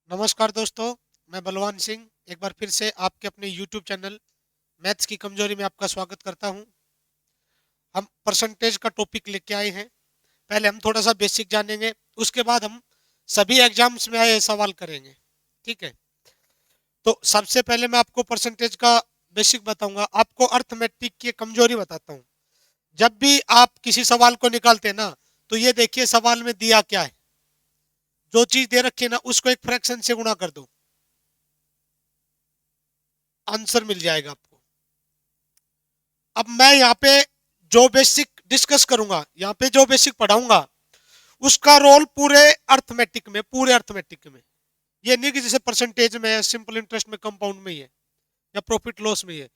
नमस्कार दोस्तों। मैं बलवान सिंह एक बार फिर से आपके अपने YouTube चैनल मैथ्स की कमजोरी में आपका स्वागत करता हूं। हम परसेंटेज का टॉपिक लेके आए हैं। पहले हम थोड़ा सा बेसिक जानेंगे, उसके बाद हम सभी एग्जाम्स में आए सवाल करेंगे। ठीक है, तो सबसे पहले मैं आपको परसेंटेज का बेसिक बताऊंगा। आपको अर्थमेटिक की कमजोरी बताता हूँ। जब भी आप किसी सवाल को निकालते हैं ना, तो ये देखिए सवाल में दिया क्या है। जो चीज दे रखी है ना, उसको एक फ्रैक्शन से गुणा कर दो, आंसर मिल जाएगा आपको। अब मैं यहाँ पे जो बेसिक डिस्कस करूंगा, यहाँ पे जो बेसिक पढ़ाऊंगा, उसका रोल पूरे अर्थमेटिक में। ये नहीं कि जैसे परसेंटेज में है, सिंपल इंटरेस्ट में, कंपाउंड में ही है, या प्रॉफिट लॉस में ही है।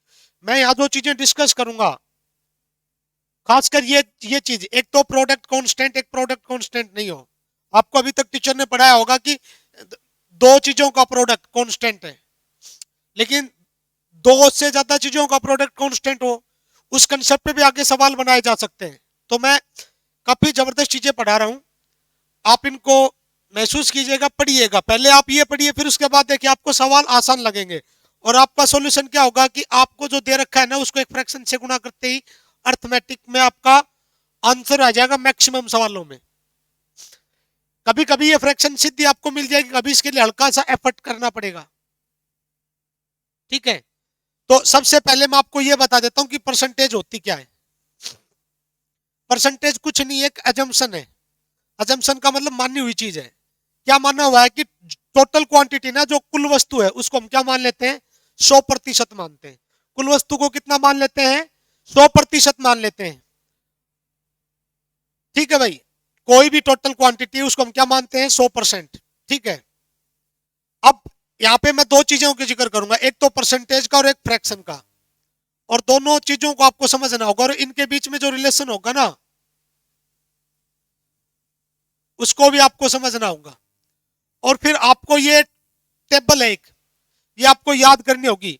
मैं यहाँ जो चीजें डिस्कस करूंगा, खासकर ये चीज, एक तो प्रोडक्ट कांस्टेंट, एक प्रोडक्ट कांस्टेंट नहीं हो। आपको अभी तक टीचर ने पढ़ाया होगा कि दो चीजों का प्रोडक्ट कांस्टेंट है, लेकिन दो से ज्यादा चीजों का प्रोडक्ट कांस्टेंट हो, उस कंसेप्ट पे भी आगे सवाल बनाए जा सकते हैं। तो मैं काफी जबरदस्त चीजें पढ़ा रहा हूं, आप इनको महसूस कीजिएगा, पढ़िएगा। पहले आप ये पढ़िए, फिर उसके बाद देखिए आपको सवाल आसान लगेंगे। और आपका सॉल्यूशन क्या होगा कि आपको जो दे रखा है ना, उसको एक फ्रैक्शन से गुणा करते ही अर्थमेटिक में आपका आंसर आ जाएगा मैक्सिमम सवालों में। कभी कभी ये फ्रैक्शन सिद्धि आपको मिल जाएगी, कभी इसके लिए हल्का सा एफर्ट करना पड़ेगा। ठीक है, तो सबसे पहले मैं आपको ये बता देता हूं कि परसेंटेज होती क्या है। परसेंटेज कुछ नहीं, एक एजम्पशन है। एजम्पशन का मतलब मानी हुई चीज है। क्या माना हुआ है कि टोटल क्वांटिटी ना, जो कुल वस्तु है, उसको हम क्या मान लेते हैं, 100% मानते हैं। कुल वस्तु को कितना मान लेते हैं, 100% मान लेते हैं। ठीक है भाई, कोई भी टोटल क्वांटिटी उसको हम क्या मानते हैं, 100%। ठीक है, अब यहाँ पे मैं दो चीजों का जिक्र करूंगा, एक तो परसेंटेज का और एक फ्रैक्शन का। और दोनों चीजों को आपको समझना होगा, और इनके बीच में जो रिलेशन होगा ना, उसको भी आपको समझना होगा। और फिर आपको ये टेबल है एक, ये आपको याद करनी होगी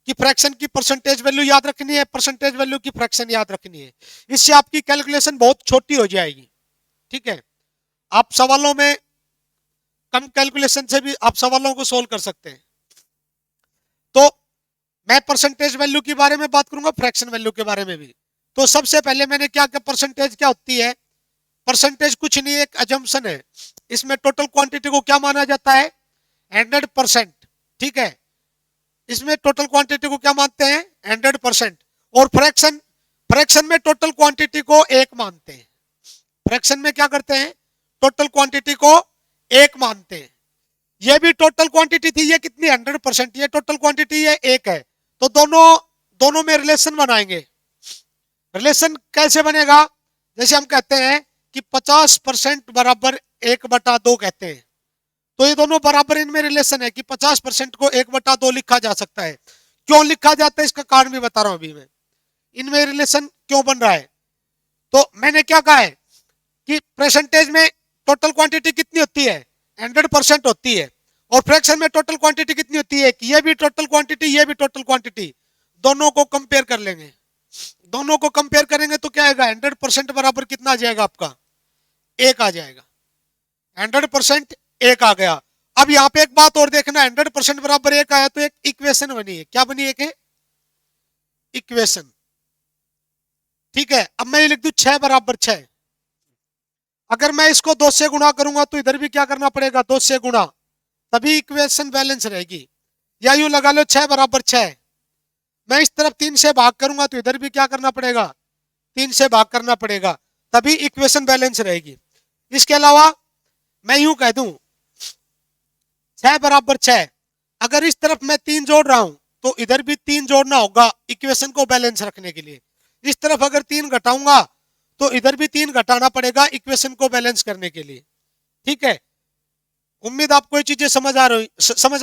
कि फ्रैक्शन की परसेंटेज वैल्यू याद रखनी है, परसेंटेज वैल्यू की फ्रैक्शन याद रखनी है। इससे आपकी कैलकुलेशन बहुत छोटी हो जाएगी। ठीक है, आप सवालों में कम कैलकुलेशन से भी आप सवालों को सोल्व कर सकते हैं। तो मैं परसेंटेज वैल्यू के बारे में बात करूंगा, फ्रैक्शन वैल्यू के बारे में भी। तो सबसे पहले मैंने क्या किया, परसेंटेज क्या होती है। परसेंटेज कुछ नहीं, एक अजम्पशन है। इसमें टोटल क्वांटिटी को क्या माना जाता है, 100%। ठीक है, इसमें टोटल क्वांटिटी को क्या मानते हैं, 100%। और फ्रैक्शन, फ्रैक्शन में टोटल क्वांटिटी को एक मानते हैं। फ्रैक्शन में क्या करते हैं, टोटल क्वांटिटी को एक मानते हैं। ये भी टोटल क्वांटिटी थी, ये कितनी, 100%। ये टोटल क्वांटिटी ये एक है। तो दोनों दोनों में रिलेशन बनाएंगे। रिलेशन कैसे बनेगा, जैसे हम कहते हैं कि 50% बराबर 1/2 कहते हैं। तो ये दोनों बराबर, इनमें रिलेशन है कि 50% को 1/2 लिखा जा सकता है। क्यों लिखा जाता है, इसका कारण भी बता रहा हूं अभी मैं। इनमें रिलेशन क्यों बन रहा है, तो मैंने क्या कहा है कि परसेंटेज में टोटल क्वांटिटी कितनी होती है, 100% होती है। और फ्रैक्शन में टोटल क्वांटिटी कितनी होती है, कि ये भी टोटल क्वांटिटी, ये भी टोटल क्वांटिटी। दोनों को कंपेयर कर लेंगे। दोनों को कंपेयर करेंगे तो क्या आएगा, 100% बराबर कितना आ जाएगा आपका, एक आ जाएगा। 100% एक आ गया। अब यहाँ पे एक बात और देखना, 100% बराबर एक आया तो एक इक्वेशन बनी है। क्या बनी, एक इक्वेशन। ठीक है, अब मैं ये लिख दू 6 = 6। अगर मैं इसको 2 से गुणा करूंगा तो इधर भी क्या करना पड़ेगा, 2 से गुणा, तभी इक्वेशन बैलेंस रहेगी। या यूं लगा लो 6 = 6। मैं इस तरफ 3 से भाग करूंगा तो इधर भी क्या करना पड़ेगा, 3 से भाग करना पड़ेगा, तभी इक्वेशन बैलेंस रहेगी। इसके अलावा मैं यूं कह दूं 6 = 6, अगर इस तरफ मैं 3 जोड़ रहा हूं तो इधर भी 3 जोड़ना होगा इक्वेशन को बैलेंस रखने के लिए। इस तरफ अगर 3 घटाऊंगा तो इधर भी 3 घटाना पड़ेगा इक्वेशन को बैलेंस करने के लिए। ठीक है, उम्मीद आपको ये चीजें समझ आ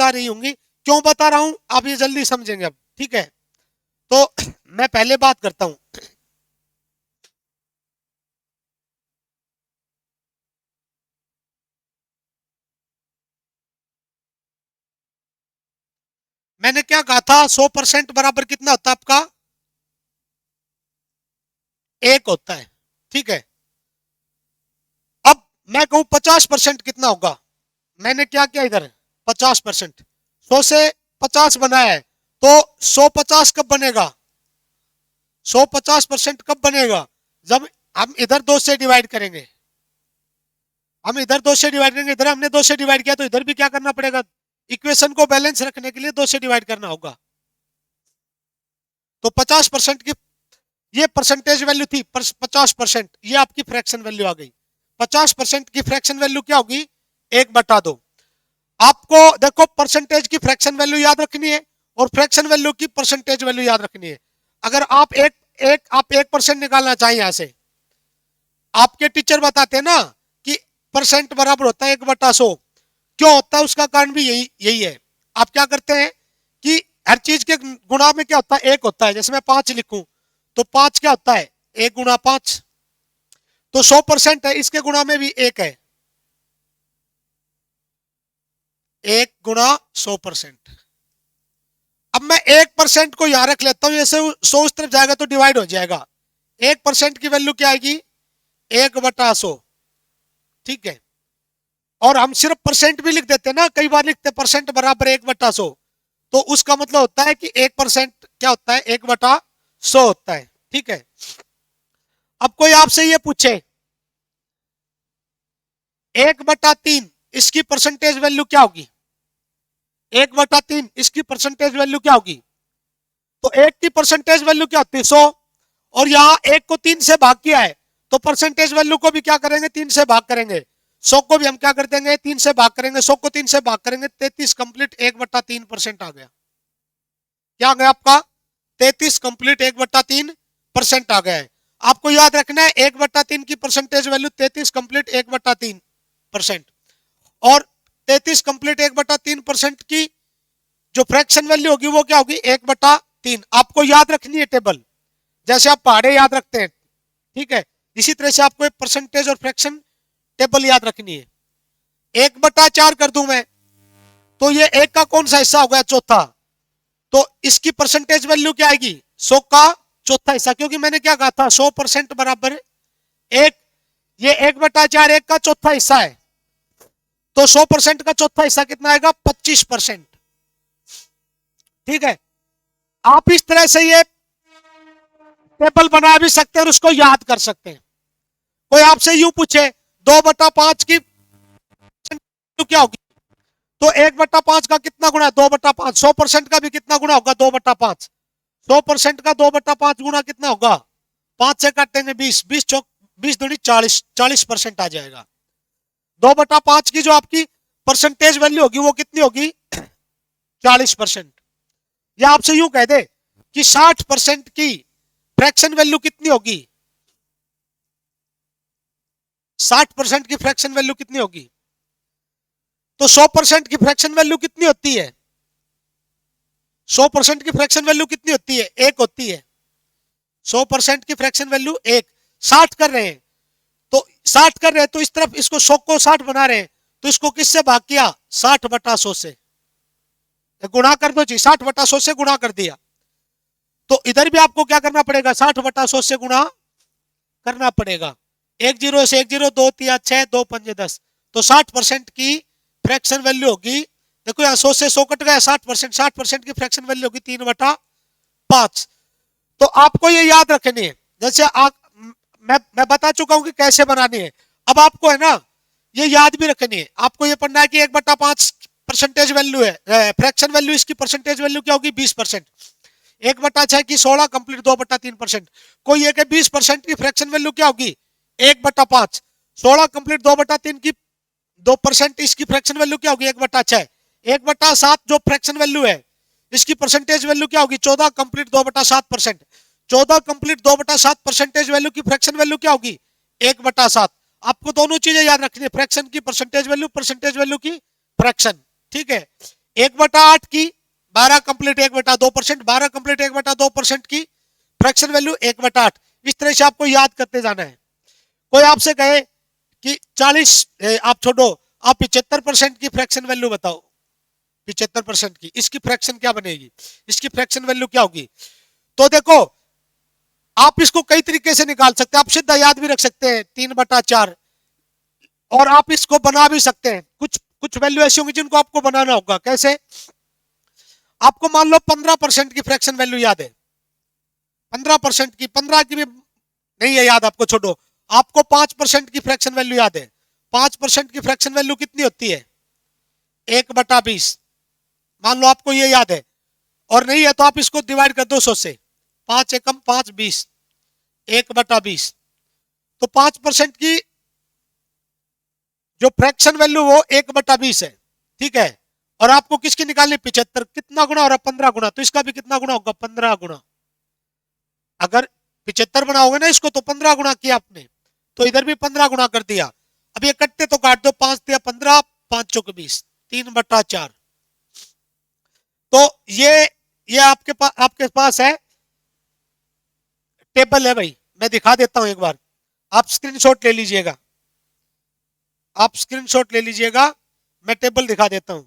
रही होंगी। क्यों बता रहा हूं, आप ये जल्दी समझेंगे अब। ठीक है, तो मैं पहले बात करता हूं। मैंने क्या कहा था, 100% बराबर कितना होता है आपका, एक होता है। ठीक है, अब मैं कहूं 50% कितना होगा, मैंने क्या किया इधर, 50%। 100 से 50 बना है तो 150 कब बनेगा? 150% कब बनेगा? जब हम इधर 2 से डिवाइड करेंगे। हम इधर 2 से डिवाइड करेंगे, इधर हमने 2 से डिवाइड किया तो इधर भी क्या करना पड़ेगा? इक्वेशन को बैलेंस रखने के लिए 2 से डिवाइड करना होगा। तो 50% की ये परसेंटेज वैल्यू थी 50%, ये आपकी फ्रैक्शन वैल्यू आ गई। 50% की फ्रैक्शन वैल्यू क्या होगी? 1/2। आपको देखो परसेंटेज की फ्रैक्शन वैल्यू याद रखनी है और फ्रैक्शन वैल्यू की परसेंटेज वैल्यू याद रखनी है। अगर आप 1% निकालना चाहें यहां से, आपके टीचर बताते हैं ना कि परसेंट बराबर होता है 1/100। क्यों होता है? उसका कारण भी यही है। आप क्या करते हैं कि हर चीज के गुणा में क्या होता है? 1 होता है। जैसे मैं 5 लिखूं तो 5 क्या होता है? 1 गुणा 5। तो 100% है, इसके गुणा में भी 1 है, 1 गुणा 100%। अब मैं 1% को यहां रख लेता हूं, जैसे 100 उस तरफ जाएगा तो डिवाइड हो जाएगा। 1% की वैल्यू क्या आएगी? 1/100। ठीक है। और हम सिर्फ परसेंट भी लिख देते हैं ना, कई बार लिखते हैं परसेंट बराबर 1/100, तो उसका मतलब होता है कि 1% क्या होता है? 1/100 होता है। ठीक है। अब कोई आपसे ये पूछे 1/3 इसकी परसेंटेज वैल्यू क्या होगी? 1/3 इसकी परसेंटेज वैल्यू क्या होगी? तो 1 की परसेंटेज वैल्यू क्या होती है? 100। और यहां 1 को 3 से भाग किया है तो परसेंटेज वैल्यू को भी क्या करेंगे? 3 से भाग करेंगे। 100 को भी हम क्या कर देंगे? 3 से भाग करेंगे। 100 को 3 से भाग करेंगे, 33 कंप्लीट 1/3% आ गया। क्या आ गया आपका? 33 कंप्लीट 1/3% आ गया है। आपको याद रखना है 1/3 की परसेंटेज वैल्यू 33 कंप्लीट 1/3%। और 33 कंप्लीट 1/3% की जो फ्रैक्शन वैल्यू होगी वो क्या होगी? 1/3। आपको याद रखनी है टेबल, जैसे आप पहाड़े याद रखते हैं। ठीक है। इसी तरह से आपको परसेंटेज और फ्रैक्शन टेबल याद रखनी है। 1/4 कर दूं मैं तो ये 1 का कौन सा हिस्सा हो गया? चौथा। तो इसकी परसेंटेज वैल्यू क्या आएगी? 100 का चौथा हिस्सा, क्योंकि मैंने क्या कहा था? 100% बराबर 1। ये 1/4 1 का चौथा हिस्सा है, तो 100% का चौथा हिस्सा कितना आएगा? 25%। ठीक है। आप इस तरह से ये टेबल बना भी सकते हैं और उसको याद कर सकते हैं। कोई आपसे यूं पूछे 2/5 की क्या होगी? तो 1/5 का कितना गुना है? 2/5। 100% का भी कितना गुना होगा? 2/5। 100% का 2/5 गुना कितना होगा? 5 से काटेंगे 20, 20 चौक 20 दूनी 40, 40% आ जाएगा। 2/5 की जो आपकी परसेंटेज वैल्यू होगी वो कितनी होगी? 40%। या आपसे यूं कह दे कि 60% की फ्रैक्शन वैल्यू कितनी होगी? 60% की फ्रैक्शन वैल्यू कितनी होगी? तो 100% की फ्रैक्शन वैल्यू कितनी होती है? 100% की फ्रैक्शन वैल्यू कितनी होती है? 1 होती है। 100% की फ्रैक्शन वैल्यू 1। 60 कर रहे हैं तो 60 कर रहे हैं तो इस तरफ इसको 100 को 60 बना रहे हैं तो इसको किससे भाग किया? 60/100 से गुणा कर दो जी। 60/100 से गुणा कर दिया तो इधर भी आपको क्या करना पड़ेगा? 60/100 से गुणा करना पड़ेगा। 1 0 से 1 0, 2 3 6, 2 5 10। तो 60% की फ्रैक्शन वैल्यू होगी, देखो यहाँ 100 से 100 कट गया, 60%। 60% की फ्रैक्शन वैल्यू होगी 3/5। तो आपको ये याद रखनी है। जैसे आप मैं बता चुका हूं कि कैसे बनानी है। अब आपको है ना ये याद भी रखनी है। आपको ये पढ़ना है कि 1/5 परसेंटेज वैल्यू है, फ्रैक्शन वैल्यू, इसकी परसेंटेज वैल्यू क्या होगी? 20%। 1/6 की 16 कंप्लीट 2/3%। कोई ये 20% की फ्रैक्शन वैल्यू क्या होगी? 1/5। 16 कंप्लीट 2/3 की 2% इसकी फ्रैक्शन वैल्यू क्या होगी? 1/6। 1/7 जो फ्रैक्शन वैल्यू है इसकी परसेंटेज वैल्यू क्या होगी? 14 कंप्लीट 2/7%। 14 कंप्लीट 2/7 परसेंटेज वैल्यू की फ्रैक्शन वैल्यू क्या होगी? 1/7। आपको दोनों चीजें याद रखनी है, फ्रैक्शन की परसेंटेज वैल्यू, परसेंटेज वैल्यू की फ्रैक्शन। ठीक है। 1/8 की 12 कंप्लीट 1/2%, 12 कंप्लीट 1/2% की फ्रैक्शन वैल्यू 1/8। इस तरह से आपको याद करते जाना है। कोई आपसे कहे कि 40 आप छोड़ो, आप 75% की फ्रैक्शन वैल्यू बताओ। 75% की इसकी फ्रैक्शन क्या बनेगी? इसकी फ्रैक्शन वैल्यू क्या होगी? तो देखो आप इसको कई तरीके से निकाल सकते हैं। आप सीधा याद भी रख सकते हैं 3/4, और आप इसको बना भी सकते हैं। कुछ कुछ वैल्यू ऐसी होंगी जिनको आपको बनाना होगा। कैसे? आपको मान लो 15% की फ्रैक्शन वैल्यू याद है, 15% की, 15 की भी नहीं है याद आपको, छोड़ो। आपको 5% की फ्रैक्शन वैल्यू याद है। 5% की फ्रैक्शन वैल्यू कितनी होती है? 1/20। मान लो आपको ये याद है, और नहीं है तो आप इसको डिवाइड कर दो 100 से। 5 एकम 5 20, 1/20। तो 5% की जो फ्रैक्शन वैल्यू वो 1/20 है, ठीक है। और आपको किसकी निकालनी? 75। कितना गुना हो रहा है? 15 गुना। तो इसका भी कितना गुना होगा? 15 गुना। अगर 75 बनाओगे ना इसको तो 15 गुना किया आपने, तो इधर भी 15 गुना कर दिया। अब ये कटते तो काट दो, 5 दिया 15, 5 चौक 20, 3/4। तो ये आपके पास है, टेबल है भाई। मैं दिखा देता हूं एक बार, आप स्क्रीनशॉट ले लीजिएगा। आप स्क्रीनशॉट ले लीजिएगा, मैं टेबल दिखा देता हूं।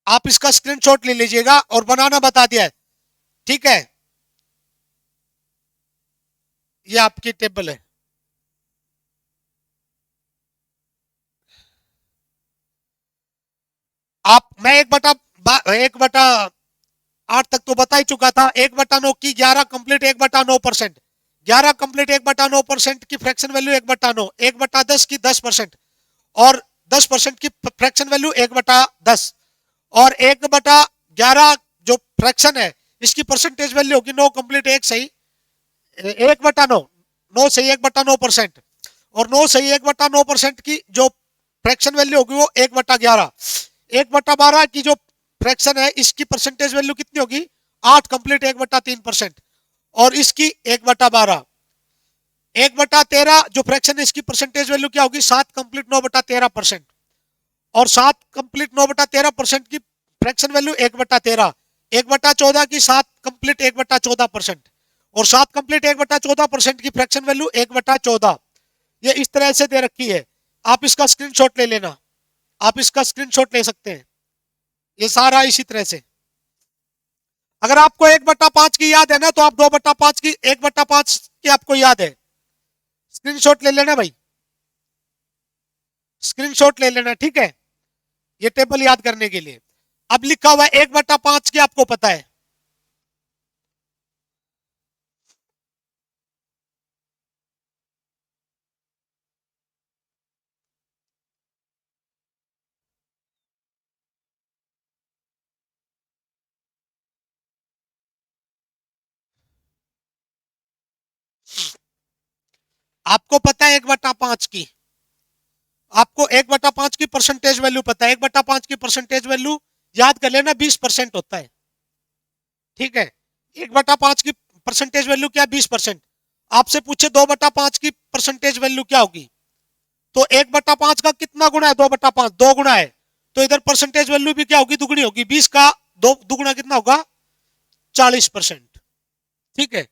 आप इसका स्क्रीनशॉट ले लीजिएगा और बनाना बता दिया है, ठीक है। ये आपकी टेबल है। आप मैं 1/8 तक तो बता ही चुका था। 1/9 की 11 कंप्लीट 1/9%, 11 कंप्लीट 1/9% की फ्रैक्शन वैल्यू 1/9, 1/10 की 10%, और 10% की फ्रैक्शन वैल्यू 1/10, और 1/11 जो फ्रैक्शन है इसकी परसेंटेज वैल्यू होगी 9 कंप्लीट 1 सही 1/9, 9 सही 1/9%, और 9 सही 1/9% की जो फ्रैक्शन वैल्यू होगी वो 1/11, 1/12 की जो फ्रैक्शन है इसकी परसेंटेज वैल्यू कितनी होगी? 8 कंप्लीट 1/3%, और इसकी 1/12, 1/13 जो फ्रैक्शन है इसकी परसेंटेज वैल्यू क्या होगी? 7 कंप्लीट 9/13%, और 7 कंप्लीट 9/13% की फ्रैक्शन वैल्यू 1/13, 1/14 की 7 कंप्लीट 1/14%, और 7 कंप्लीट 1/14% की फ्रैक्शन वैल्यू 1/14। ये इस तरह से दे रखी है, आप इसका स्क्रीनशॉट ले लेना, आप इसका स्क्रीनशॉट ले सकते हैं। ये सारा इसी तरह से। अगर आपको 1/5 की याद है ना तो आप 2/5 की, 1/5 की आपको याद है, स्क्रीनशॉट ले लेना भाई, स्क्रीनशॉट ले लेना, ठीक है। ये टेबल याद करने के लिए। अब लिखा हुआ है 1/5 की, आपको पता है। आपको पता है 1/5 की, आपको 1/5 की परसेंटेज वैल्यू पता है। 1/5 की परसेंटेज वैल्यू याद कर लेना, 20% होता है, ठीक है। 1/5 की परसेंटेज वैल्यू क्या? 20%। आपसे पूछे 2/5 की परसेंटेज वैल्यू क्या होगी, तो 1/5 का कितना गुना है? 2/5, 2 गुना है, तो इधर परसेंटेज वैल्यू भी क्या होगी? दुगुनी होगी। 20 का दो दुगुना कितना होगा? 40%, ठीक है।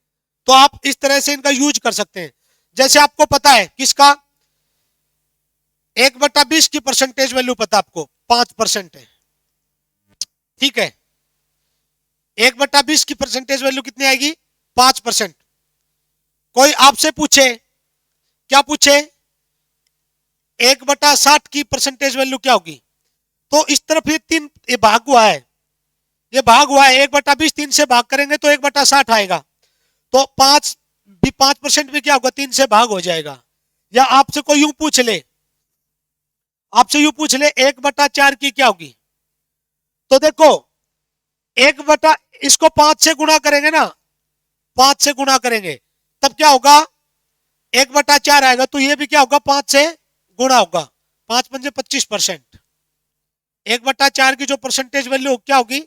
तो आप इस तरह से इनका यूज कर सकते हैं। जैसे आपको पता है किसका? 1/20 की परसेंटेज वैल्यू पता है आपको, 5% है, ठीक है। 1/20 की परसेंटेज वैल्यू कितनी आएगी? 5%। कोई आपसे पूछे, क्या पूछे? 1/60 की परसेंटेज वैल्यू क्या होगी? तो इस तरफ ये तीन, ये भाग हुआ है, ये भाग हुआ है। 1/20 3 से भाग करेंगे तो 1/60 आएगा। तो 5% भी क्या होगा? 3 से भाग हो जाएगा। या आपसे कोई यूं पूछ ले, आपसे यूं पूछ ले 1/4 की क्या होगी, तो देखो 1 इसको 5 से गुणा करेंगे ना, 5 से गुणा करेंगे तब क्या होगा? 1/4 आएगा। तो ये भी क्या होगा? 5 से गुणा होगा। 5 पंजे 25%। 1/4 की जो परसेंटेज वैल्यू क्या होगी?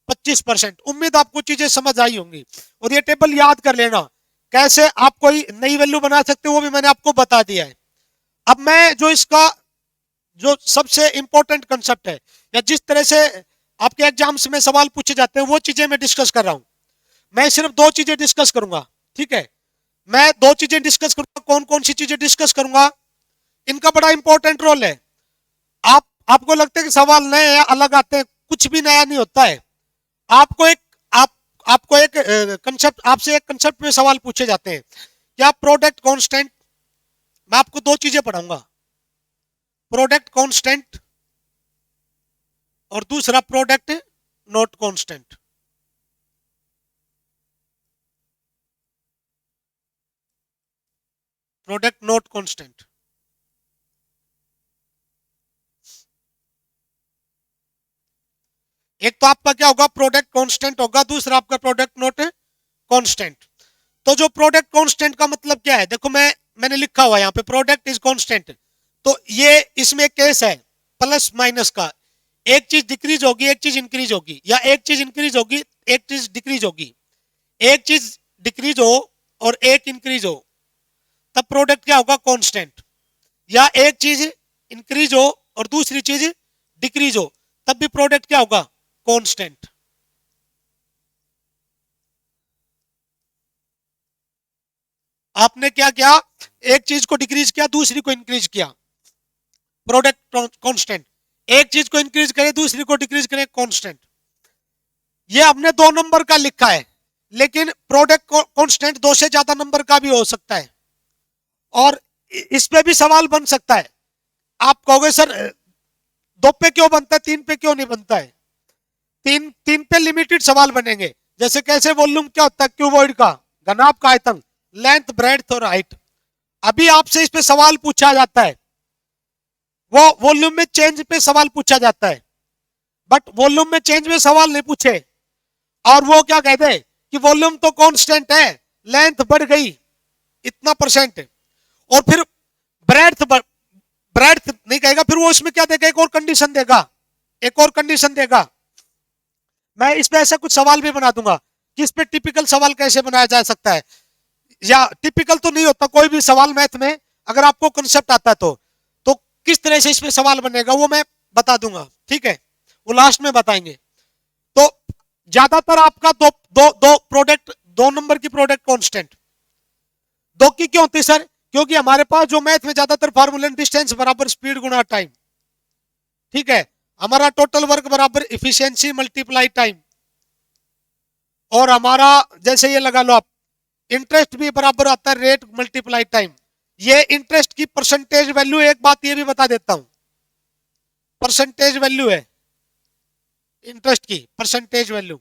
25%। उम्मीद आपको चीजें समझ आई होंगी। और ये टेबल याद कर लेना, कैसे आप कोई नई वैल्यू बना सकते हो वो भी मैंने आपको बता दिया है। अब मैं जो इसका जो सबसे इंपॉर्टेंट कंसेप्ट है, या जिस तरह से आपके एग्जाम्स में सवाल पूछे जाते हैं वो चीजें मैं डिस्कस कर रहा हूं। मैं सिर्फ दो चीजें डिस्कस करूंगा, ठीक है। मैं दो चीजें डिस्कस करूंगा। कौन कौन सी चीजें डिस्कस करूंगा? इनका बड़ा इंपॉर्टेंट रोल है। आपको लगता है कि सवाल नए या अलग आते हैं, कुछ भी नया नहीं होता है। आपको एक आप आपको एक कंसेप्ट, आपसे एक कंसेप्ट में सवाल पूछे जाते हैं, क्या प्रोडक्ट कांस्टेंट मैं आपको दो चीजें पढ़ाऊंगा, प्रोडक्ट कांस्टेंट और दूसरा product not constant. Product not constant, एक तो आपका क्या होगा, प्रोडक्ट कांस्टेंट होगा, दूसरा आपका प्रोडक्ट नॉट कांस्टेंट। तो जो प्रोडक्ट कांस्टेंट का मतलब क्या है, देखो मैंने लिखा हुआ यहाँ पे प्रोडक्ट इज कांस्टेंट। तो ये इसमें केस है प्लस माइनस का, एक चीज डिक्रीज होगी एक चीज इंक्रीज होगी, या एक चीज इंक्रीज होगी एक चीज डिक्रीज होगी। एक चीज डिक्रीज हो और एक इंक्रीज हो तब प्रोडक्ट क्या होगा, कांस्टेंट। या एक चीज इंक्रीज हो और दूसरी चीज डिक्रीज हो तब भी प्रोडक्ट क्या होगा, कांस्टेंट। आपने क्या किया, एक चीज को डिक्रीज किया दूसरी को इंक्रीज किया, प्रोडक्ट कांस्टेंट। एक चीज को इंक्रीज करे दूसरी को डिक्रीज करे, कांस्टेंट। ये हमने दो नंबर का लिखा है, लेकिन प्रोडक्ट कांस्टेंट दो से ज्यादा नंबर का भी हो सकता है। और इस पे भी सवाल बन सकता है, आप कहोगे सर दो पे क्यों बनता है, तीन पे क्यों नहीं बनता है। तीन तीन पे लिमिटेड सवाल बनेंगे, जैसे कैसे वॉल्यूम क्या होता है क्यूबॉइड का, घनाभ का आयतन, लेंथ ब्रेड्थ और हाइट। अभी आपसे इस पे सवाल पूछा जाता है, वो वॉल्यूम में चेंज पे सवाल पूछा जाता है, बट वॉल्यूम में चेंज में सवाल नहीं पूछे। और वो क्या कहते हैं कि वॉल्यूम तो कांस्टेंट है, लेंथ बढ़ गई इतना परसेंट, और फिर ब्रेड्थ ब्रेड्थ नहीं कहेगा, फिर वो इसमें क्या देगा, एक और कंडीशन देगा, एक और कंडीशन देगा। मैं इस पे ऐसा कुछ सवाल भी बना दूंगा कि इस पे टिपिकल सवाल कैसे बनाया जा सकता है, या टिपिकल तो नहीं होता कोई भी सवाल मैथ में, अगर आपको कंसेप्ट आता है तो किस तरह से इस पे सवाल बनेगा वो मैं बता दूंगा, ठीक है, वो लास्ट में बताएंगे। तो ज्यादातर आपका दो दो दो प्रोडक्ट, दो नंबर की प्रोडक्ट कांस्टेंट दो की क्यों होती सर, क्योंकि हमारे पास जो मैथ में ज्यादातर फार्मूले, डिस्टेंस बराबर स्पीड गुना टाइम, ठीक है, हमारा टोटल वर्क बराबर इफिशियंसी मल्टीप्लाई टाइम, और हमारा जैसे ये लगा लो आप, इंटरेस्ट भी बराबर आता है रेट मल्टीप्लाई टाइम। ये इंटरेस्ट की परसेंटेज वैल्यू, एक बात ये भी बता देता हूं, परसेंटेज वैल्यू है इंटरेस्ट की, परसेंटेज वैल्यू,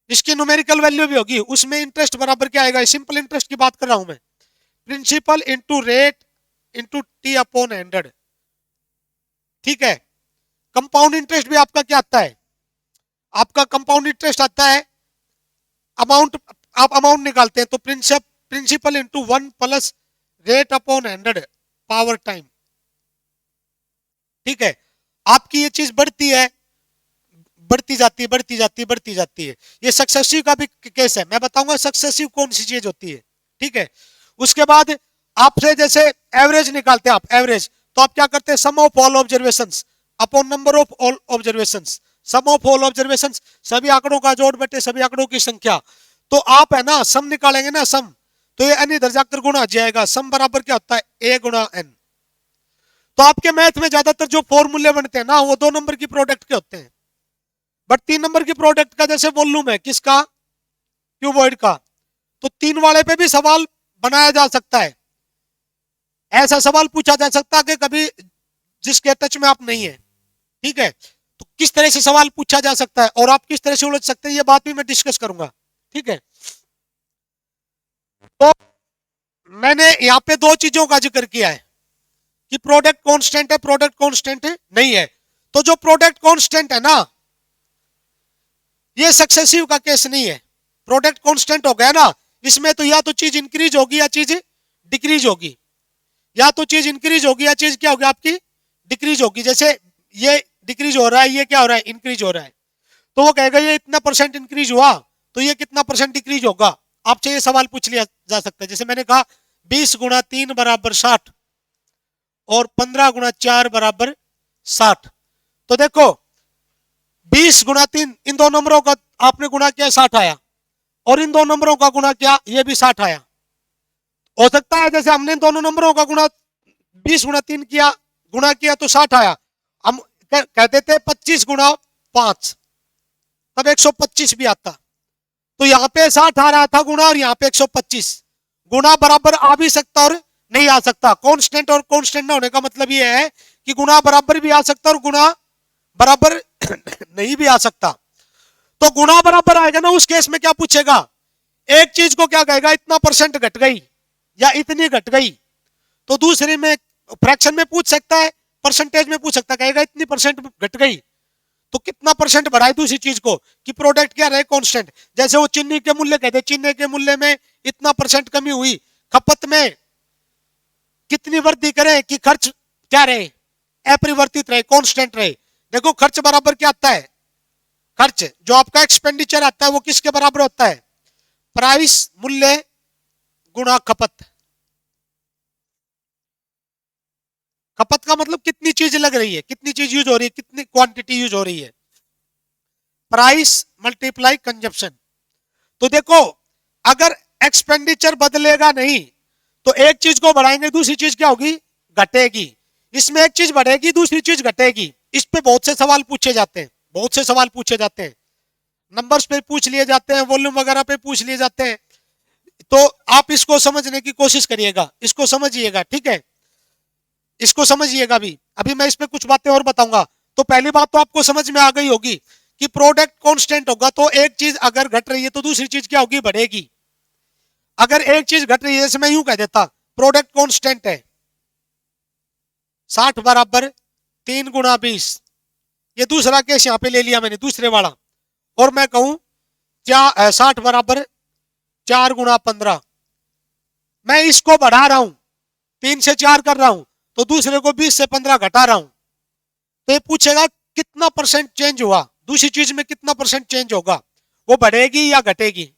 इसकी न्यूमेरिकल वैल्यू भी होगी, उसमें इंटरेस्ट बराबर क्या आएगा, सिंपल इंटरेस्ट की बात कर रहा हूं मैं, principal into rate into T upon 100, ठीक है। कंपाउंड इंटरेस्ट भी आपका क्या आता है, आपका कंपाउंड इंटरेस्ट आता है, अमाउंट, आप अमाउंट निकालते हैं तो principal into 1 plus rate upon 100 power time, ठीक है। आपकी ये चीज बढ़ती है, बढ़ती जाती है, बढ़ती जाती है, बढ़ती जाती है। ये सक्सेसिव का भी केस है, मैं बताऊंगा सक्सेसिव कौन सी चीज होती है, ठीक है। उसके बाद आपसे जैसे एवरेज निकालते हैं आप, एवरेज, तो आप क्या करते हैं, sum of all observations upon number of all observations, sum of all observations, सभी आंकड़ों का जोड़ बटे सभी आंकड़ों की संख्या। तो आप है ना सम निकालेंगे ना, सम, तो ये एन इधर जाकर गुणा आ जाएगा, सम बराबर क्या होता है, ए गुणा एन। तो आपके मैथ में ज्यादातर जो फॉर्मूले बनते हैं ना वो दो नंबर की प्रोडक्ट के होते हैं, बट तीन नंबर की प्रोडक्ट का जैसे वॉल्यूम है किसका, क्यूबॉइड का, तो तीन वाले पे भी सवाल बनाया जा सकता है। ऐसा सवाल पूछा जा सकता है कि कभी जिसके टच में आप नहीं है, ठीक है, तो किस तरह से सवाल पूछा जा सकता है और आप किस तरह से उलझ सकते हैं, ये बात भी मैं डिस्कस करूंगा, ठीक है। तो मैंने यहाँ पे दो चीजों का जिक्र किया है कि प्रोडक्ट कांस्टेंट है, प्रोडक्ट कांस्टेंट नहीं है। तो जो प्रोडक्ट कांस्टेंट है ना, ये सक्सेसिव का केस नहीं है, प्रोडक्ट कांस्टेंट हो गया ना, इसमें तो या तो चीज इंक्रीज होगी या चीज डिक्रीज होगी, या तो चीज इंक्रीज होगी या चीज क्या होगी आपकी डिक्रीज होगी। जैसे ये डिक्रीज हो रहा है, ये क्या हो रहा है, इंक्रीज हो रहा है, तो वो कहेगा ये इतना परसेंट इंक्रीज हुआ तो ये कितना परसेंट डिक्रीज होगा, आपसे ये सवाल पूछ लिया जा सकता है। जैसे मैंने कहा 20 गुणा 3 बराबर 60 और 15 गुणा 4 बराबर 60, तो देखो 20 गुणा 3, इन दो नंबरों का आपने गुणा किया 60 आया, और इन दो नंबरों का गुणा किया ये भी 60 आया। हो सकता है जैसे हमने इन दोनों नंबरों का गुणा 20 गुणा 3 किया, गुणा किया तो 60 आया, हम कहते थे 25 गुणा 5, तब 125 भी आता। तो यहाँ पे 60 आ रहा था गुणा और यहाँ पे 125, गुणा बराबर आ भी सकता और नहीं आ सकता। कांस्टेंट और कांस्टेंट ना होने का मतलब ये है कि गुणा बराबर भी आ सकता और गुणा बराबर नहीं भी आ सकता। तो गुणा बराबर आएगा ना, उस केस में क्या पूछेगा, एक चीज को क्या कहेगा, इतना परसेंट घट गई या इतनी घट गई। तो दूसरे में फ्रैक्शन में पूछ सकता है, परसेंटेज में पूछ सकता है, कहेगा इतनी परसेंट घट गई तो कितना परसेंट बढ़ाए दूसरी चीज को, कि प्रोडक्ट क्या रहे, कांस्टेंट। जैसे वो चीनी के मूल्य कहते, चीनी के मूल्य में इतना परसेंट कमी हुई, खपत में कितनी वृद्धि करें कि खर्च क्या रहे, अपरिवर्तित रहे, कांस्टेंट रहे। देखो खर्च बराबर क्या आता है, खर्च जो आपका एक्सपेंडिचर आता है वो किसके बराबर होता है, प्राइस मूल्य गुणा खपत। खपत का मतलब कितनी चीज लग रही है, कितनी चीज यूज हो रही है, कितनी क्वांटिटी यूज हो रही है, प्राइस मल्टीप्लाई कंजप्शन। तो देखो अगर एक्सपेंडिचर बदलेगा नहीं तो एक चीज को बढ़ाएंगे दूसरी चीज क्या होगी, घटेगी। इसमें एक चीज बढ़ेगी दूसरी चीज घटेगी। इस पे बहुत से सवाल पूछे जाते हैं, बहुत से सवाल पूछे जाते हैं, नंबर्स पे पूछ लिए जाते हैं, वॉल्यूम वगैरह पे पूछ लिए जाते हैं। तो आप इसको समझने की कोशिश करिएगा, इसको समझिएगा, ठीक है, इसको समझिएगा। भी अभी मैं इसमें कुछ बातें और बताऊंगा। तो पहली बात तो आपको समझ में आ गई होगी कि प्रोडक्ट कांस्टेंट होगा तो एक चीज अगर घट रही है तो दूसरी चीज क्या होगी, बढ़ेगी। अगर एक चीज घट रही है, जैसे मैं यूं कह देता प्रोडक्ट कांस्टेंट है 60 बराबर 3 × 20, ये दूसरा केस यहां पे ले लिया मैंने, दूसरे वाला। और मैं कहूं 60 बराबर 4 × 15, मैं इसको बढ़ा रहा हूं, 3 से 4 कर रहा हूं, तो दूसरे को 20 से 15 घटा रहा हूं। तो ये पूछेगा कितना परसेंट चेंज हुआ, दूसरी चीज में कितना परसेंट चेंज होगा, वो बढ़ेगी या घटेगी।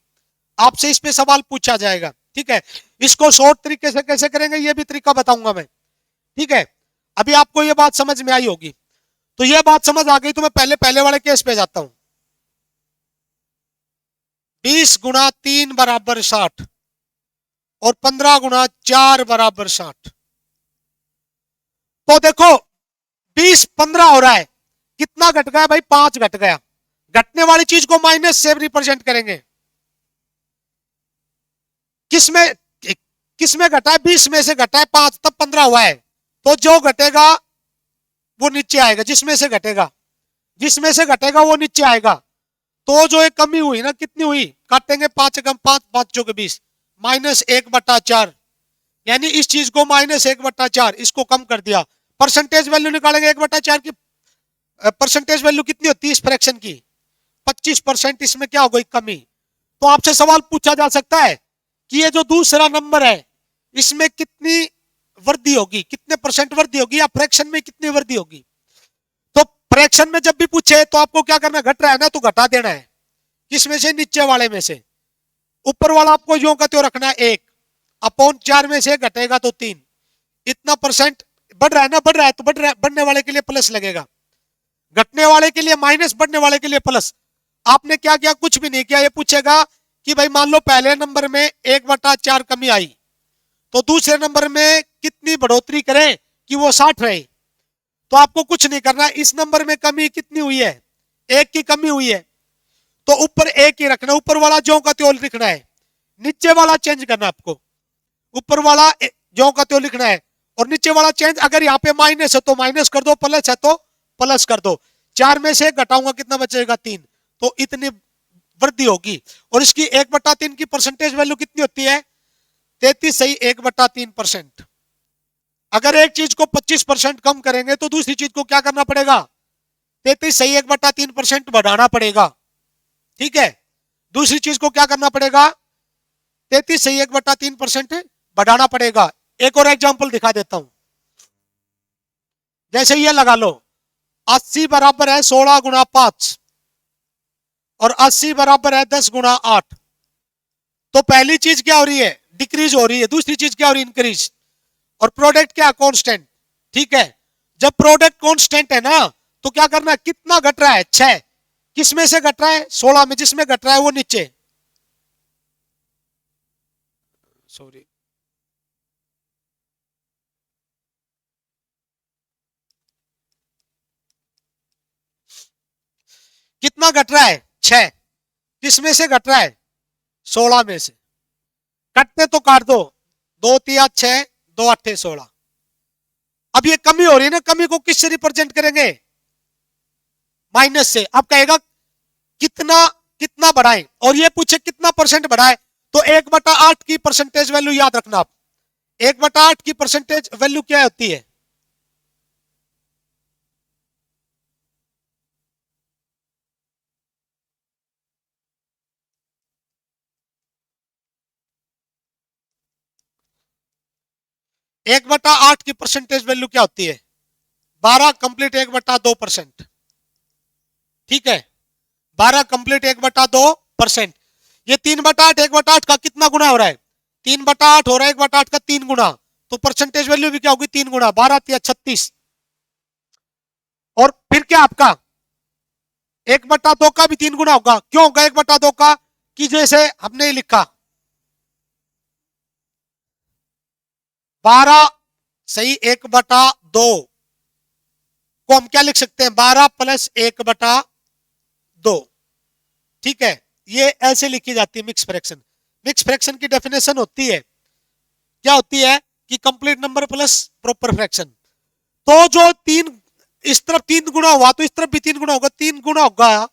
आपसे इस पे सवाल पूछा जाएगा, ठीक है। इसको शॉर्ट तरीके से कैसे करेंगे ये भी तरीका बताऊंगा मैं, ठीक है। अभी आपको ये बात समझ में आई होगी। तो ये बात समझ आ गई तो मैं पहले पहले वाले केस पे जाता हूं। 20 × 3 बराबर 60 और 15 × 4 बराबर 60। तो देखो 20 15 हो रहा है, कितना घट गया भाई, 5 घट गया। घटने वाली चीज को माइनस से रिप्रेजेंट करेंगे, किसमें किसमें घटा है, 20 में से घटा है 5, तब 15 हुआ है। तो जो घटेगा वो नीचे आएगा, जिसमें से घटेगा, जिसमें से घटेगा वो नीचे आएगा। तो जो एक कमी हुई ना, कितनी हुई, काटेंगे 5 कम 5, 5 चौके 20, -1/4। यानी इस चीज को -1/4, इसको कम कर दिया। परसेंटेज वैल्यू निकालेंगे 1/4 की, परसेंटेज वैल्यू कितनी होती है इस फ्रैक्शन की, 25%। इसमें क्या हो गई, कमी। तो आपसे सवाल पूछा जा सकता है कि ये जो दूसरा नंबर है इसमें कितनी वृद्धि होगी, कितने परसेंट वृद्धि होगी, या फ्रैक्शन में कितनी वृद्धि होगी। तो फ्रैक्शन में जब भी पूछे तो आपको क्या करना, घट रहा है ना तो घटा देना है, किसमें से, नीचे वाले में से। ऊपर वाला आपको जो का त्यों रखना है 1/4 में से घटेगा तो 3। इतना परसेंट बढ़ रहा है ना, बढ़ रहा है तो बढ़ने वाले के लिए प्लस लगेगा, घटने वाले के लिए माइनस, बढ़ने वाले के लिए प्लस। आपने क्या किया, कुछ भी नहीं किया। ये पूछेगा कि भाई मान लो पहले नंबर में 1/4 कमी आई, तो दूसरे नंबर में कितनी बढ़ोतरी करें कि वो 60 रहे। तो आपको कुछ नहीं करना, इस नंबर में कमी कितनी हुई है, 1 की कमी हुई है, तो ऊपर 1 ही रखना, ऊपर वाला ज्यों का त्यों लिखना है, नीचे वाला चेंज करना आपको। ऊपर वाला ज्यों का त्यों लिखना है और नीचे वाला चेंज। अगर यहाँ पे माइनस है तो माइनस कर दो, प्लस है तो प्लस कर दो। 4 में से घटाऊंगा कितना बचेगा, 3। तो इतनी वृद्धि होगी। और इसकी 1/3 की परसेंटेज वैल्यू कितनी होती है, 33 सही 1/3%। अगर एक चीज को 25% कम करेंगे तो दूसरी चीज को क्या करना पड़ेगा, 33 सही 1/3% बढ़ाना पड़ेगा, ठीक है। दूसरी चीज को क्या करना पड़ेगा, 33 सही 1/3% बढ़ाना पड़ेगा। एक और एग्जांपल दिखा देता हूं। जैसे ये लगा लो 80 बराबर है 16 × 5 और 80 बराबर है 10 × 8। तो पहली चीज क्या हो रही है, डिक्रीज हो रही है, दूसरी चीज क्या हो रही है, इंक्रीज। और प्रोडक्ट क्या, कांस्टेंट, ठीक है। जब प्रोडक्ट कांस्टेंट है ना तो क्या करना है, कितना घट रहा है, 6। किस में से घट रहा है, 16 में, जिसमें घट रहा है वो नीचे, सॉरी, कितना घट रहा है, 6। किस में से घट रहा है, 16 में से। कटते तो काट दो, 2 × 3 = 6, 2 8 16। अब ये कमी हो रही है ना, कमी को किससे रिप्रेजेंट करेंगे? माइनस से। अब कहेगा कितना कितना बढ़ाएं, और ये पूछे कितना परसेंट बढ़ाए, तो 1/8 की परसेंटेज वैल्यू याद रखना आप। 1/8 की परसेंटेज वैल्यू क्या होती है? एक बटा आठ की परसेंटेज वैल्यू क्या होती है? 12 कंप्लीट 1/2%। ठीक है, 12 कंप्लीट 1/2%। ये 3/8 1/8 का कितना गुना हो रहा है? 3/8 हो रहा है 1/8 का 3 गुना। तो परसेंटेज वैल्यू भी क्या होगी? 3 गुना। 12 या 36। और फिर क्या आपका 1/2 का भी 3 गुना होगा। क्यों होगा 1/2 का? कि जैसे हमने लिखा 12 सही 1/2 को हम क्या लिख सकते हैं? 12 प्लस 1/2। ठीक है, ये ऐसे लिखी जाती है मिक्स फ्रैक्शन। मिक्स फ्रैक्शन की डेफिनेशन होती है, क्या होती है? कि complete number plus proper fraction. तो जो तीन इस तरफ 3 गुना हुआ तो इस तरफ भी 3 गुना होगा। 3 गुना होगा,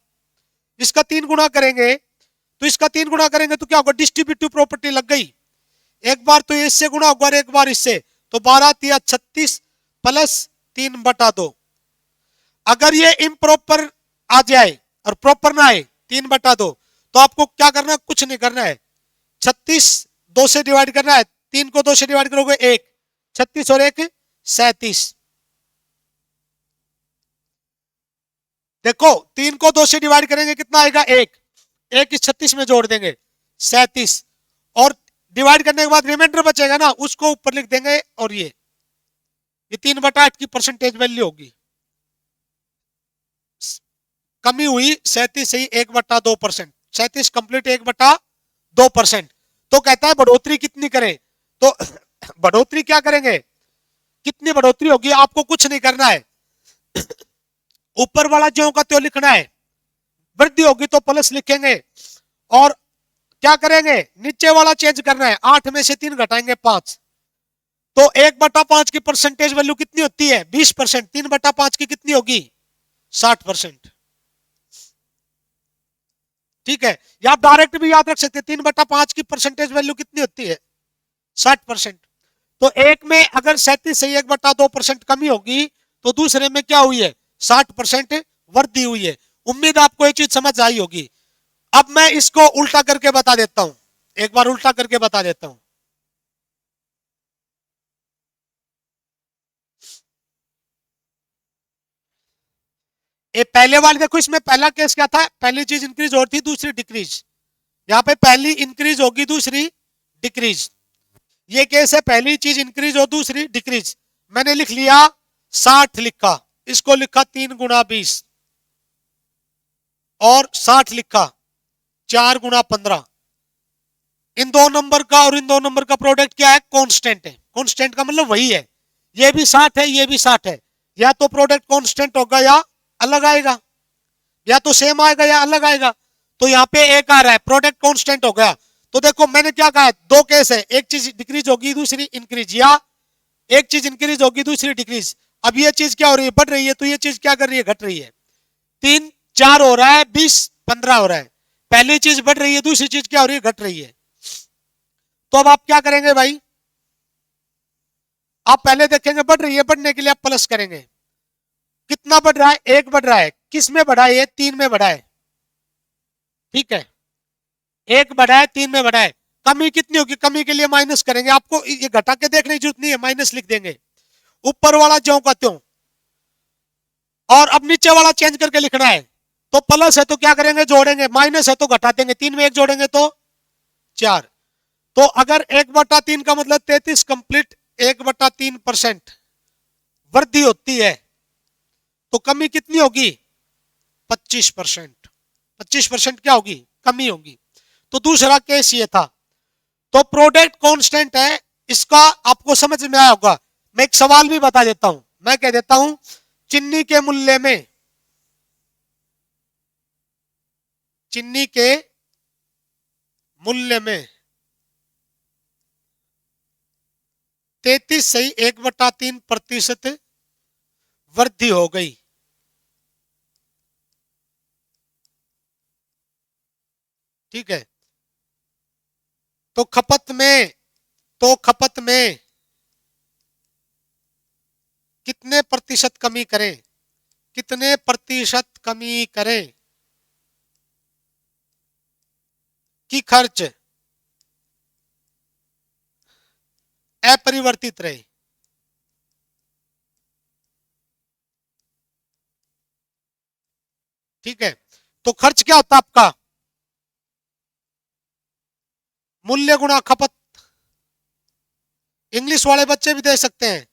इसका 3 गुना करेंगे तो इसका 3 गुना करेंगे तो क्या होगा? डिस्ट्रीब्यूटिव प्रॉपर्टी लग गई। एक बार तो इससे गुना होगा और एक बार इससे, तो 12 या 36 प्लस 3/2। अगर ये इम्प्रॉपर आ जाए और प्रॉपर ना आए 3/2, तो आपको क्या करना है? कुछ नहीं करना है। 36 2 से डिवाइड करना है। 3 को 2 से डिवाइड करोगे 1, 36 और 1 37। देखो 3 को 2 से डिवाइड करेंगे कितना आएगा? 1। 1 इस 36 में जोड़ देंगे 37, और डिवाइड करने के बाद रिमाइंडर बचेगा ना, उसको ऊपर लिख देंगे। और ये 3/8 की परसेंटेज वैल्यू होगी। कमी हुई 37 से 1/2%। 37 कंप्लीट 1/2%। तो कहता है बढ़ोतरी कितनी करें? तो बढ़ोतरी क्या करेंगे? कितनी बढ़ोतरी होगी? आपको कुछ नहीं करना है, ऊपर वाला ज्यों का त्यों लिखना है। वृद्धि होगी तो प्लस लिखेंगे, और क्या करेंगे? नीचे वाला चेंज करना है। 8 में से 3 घटाएंगे 5। तो 1/5 की परसेंटेज वैल्यू कितनी होती है? 20%। 3/5 की कितनी होगी? 60%। ठीक है, या आप डायरेक्ट भी याद रख सकते हैं। 3/5 की परसेंटेज वैल्यू कितनी होती है? 60%। तो एक में अगर 37 से 1/2% कमी होगी, तो दूसरे में क्या हुई है? 60% वृद्धि हुई है। उम्मीद आपको ये चीज समझ आई होगी। अब मैं इसको उल्टा करके बता देता हूं, एक बार उल्टा करके बता देता हूं। ये पहले वाले देखो, इसमें पहला केस क्या था? पहली चीज इंक्रीज हो रही थी, दूसरी डिक्रीज। यहाँ पे पहली इंक्रीज होगी, दूसरी डिक्रीज। ये केस है पहली चीज इंक्रीज हो, दूसरी डिक्रीज। मैंने लिख लिया 60 लिखा, इसको लिखा 3 × 20, और 60 लिखा 4 × 15। इन दो नंबर का और इन दो नंबर का प्रोडक्ट क्या है? कांस्टेंट है। कांस्टेंट का मतलब वही है, ये भी 60 है, ये भी 60 है। या तो प्रोडक्ट कांस्टेंट होगा या अलग आएगा, या तो सेम आएगा या अलग आएगा। तो यहाँ पे एक आ रहा है प्रोडक्ट कांस्टेंट हो गया। तो देखो मैंने क्या कहा है, दो केस है, एक चीज डिक्रीज होगी दूसरी इंक्रीज, या एक चीज इंक्रीज होगी दूसरी डिक्रीज। अब ये चीज क्या हो रही है? बढ़ रही है। तो ये चीज क्या कर रही है? घट रही है। 3 4 हो रहा है, 20 15 हो रहा है। पहली चीज बढ़ रही है, दूसरी चीज क्या हो रही है? घट रही है। तो अब आप क्या करेंगे भाई? आप पहले देखेंगे बढ़ रही है, बढ़ने के लिए आप प्लस करेंगे। कितना बढ़ रहा है? 1 बढ़ रहा है। किस में बढ़ा है? ये 3 में बढ़ा है। ठीक है, 1 बढ़ा है, 3 में बढ़ा है। कमी कितनी होगी? कमी के लिए माइनस करेंगे। आपको ये घटा के देखने की जरूरत नहीं है, माइनस लिख देंगे। ऊपर वाला ज्यों का त्यों, और अब नीचे वाला चेंज करके लिखना है। तो प्लस है तो क्या करेंगे? जोड़ेंगे। माइनस है तो घटा देंगे। 3 में 1 जोड़ेंगे तो 4। तो अगर 1/3 का मतलब 33 कंप्लीट 1/3% वृद्धि होती है, तो कमी कितनी होगी? 25%। 25% क्या होगी? कमी होगी। तो दूसरा केस ये था। तो प्रोडक्ट कांस्टेंट है, इसका आपको समझ में आया होगा। मैं एक सवाल भी बता देता हूं। मैं कह देता हूं चीनी के मूल्य में, चीनी के मूल्य में 33 से 1/3% वृद्धि हो गई। ठीक है, तो खपत में कितने प्रतिशत कमी करें, कितने प्रतिशत कमी करें कि खर्च अपरिवर्तित रहे। ठीक है, तो खर्च क्या होता है आपका, मूल्य गुणा खपत। इंग्लिश वाले बच्चे भी दे सकते हैं,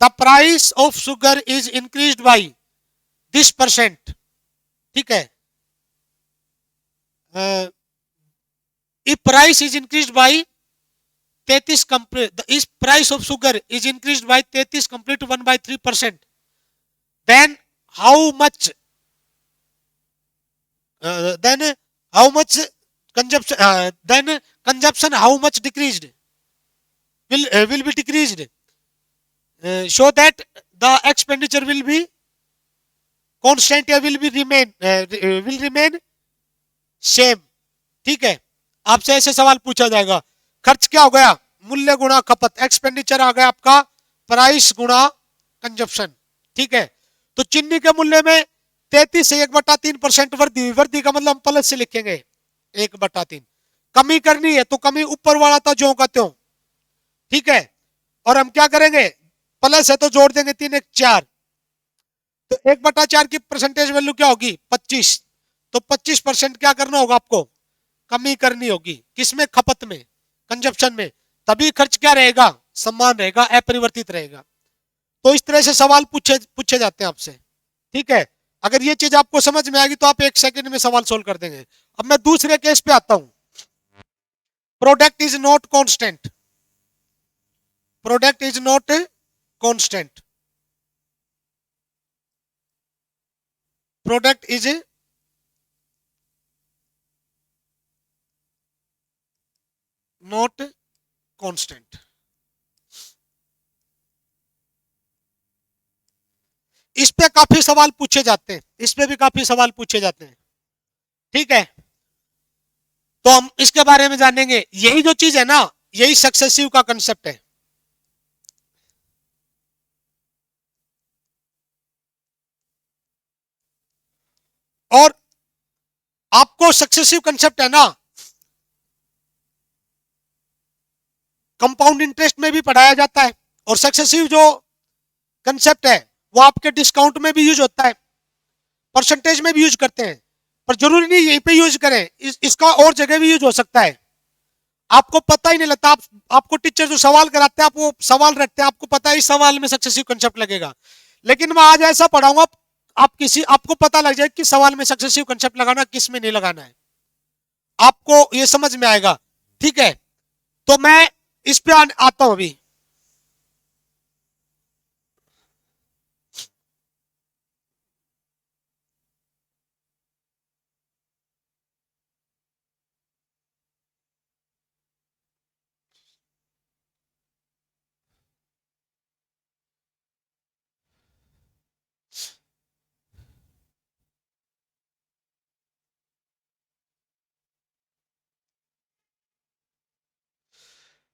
the price of sugar is increased by this percent. ठीक है, if price is increased by 33 complete, इस price of sugar is increased by 33 complete 1/3%, then how much, then how much consumption, then consumption how much decreased, will be decreased, so that the expenditure will be constant या will remain same। ठीक है, आपसे ऐसे सवाल पूछा जाएगा, खर्च क्या हो गया, मूल्य गुणा खपत, एक्सपेंडिचर आ गया आपका प्राइस गुणा कंजप्शन। ठीक है, तो चीनी के मूल्य में 33 से 1/3% वृद्धि, वृद्धि का मतलब हम प्लस से लिखेंगे 1/3। कमी करनी है तो कमी ऊपर वाला था ज्यों का त्यों। ठीक है, और हम क्या करेंगे, प्लस है तो जोड़ देंगे 3 1 4, तो 1/4 की परसेंटेज वैल्यू क्या होगी 25, तो 25% क्या करना होगा आपको, कमी करनी होगी, किसमें, खपत में, कंजप्शन में, तभी खर्च क्या रहेगा, समान रहेगा, अपरिवर्तित रहेगा। तो इस तरह से सवाल पूछे जाते हैं आपसे। ठीक है, अगर ये चीज आपको समझ में आएगी तो आप 1 सेकंड में सवाल सोल्व कर देंगे। अब मैं दूसरे केस पे आता हूं, product is not constant, product is not constant, product is not constant. इस पे काफी सवाल पूछे जाते हैं, इस पे भी काफी सवाल पूछे जाते हैं। ठीक है, तो हम इसके बारे में जानेंगे। यही जो चीज है ना, यही सक्सेसिव का कंसेप्ट है। और आपको सक्सेसिव कंसेप्ट है ना, कंपाउंड इंटरेस्ट में भी पढ़ाया जाता है, और सक्सेसिव जो कंसेप्ट है वो आपके डिस्काउंट में भी यूज होता है, परसेंटेज में भी यूज करते हैं, पर जरूरी नहीं यहीं पे यूज करें, इसका और जगह भी यूज हो सकता है। आपको पता ही नहीं लगता, आपको टीचर जो सवाल कराते हैं, आप वो सवाल रखते हैं, आपको पता है इस सवाल में सक्सेसिव कंसेप्ट लगेगा, लेकिन मैं आज ऐसा पढ़ाऊंगा आपको पता लग जाए कि सवाल में सक्सेसिव कंसेप्ट लगाना किस में नहीं लगाना है, आपको ये समझ में आएगा। ठीक है, तो मैं इस पे आता हूं अभी।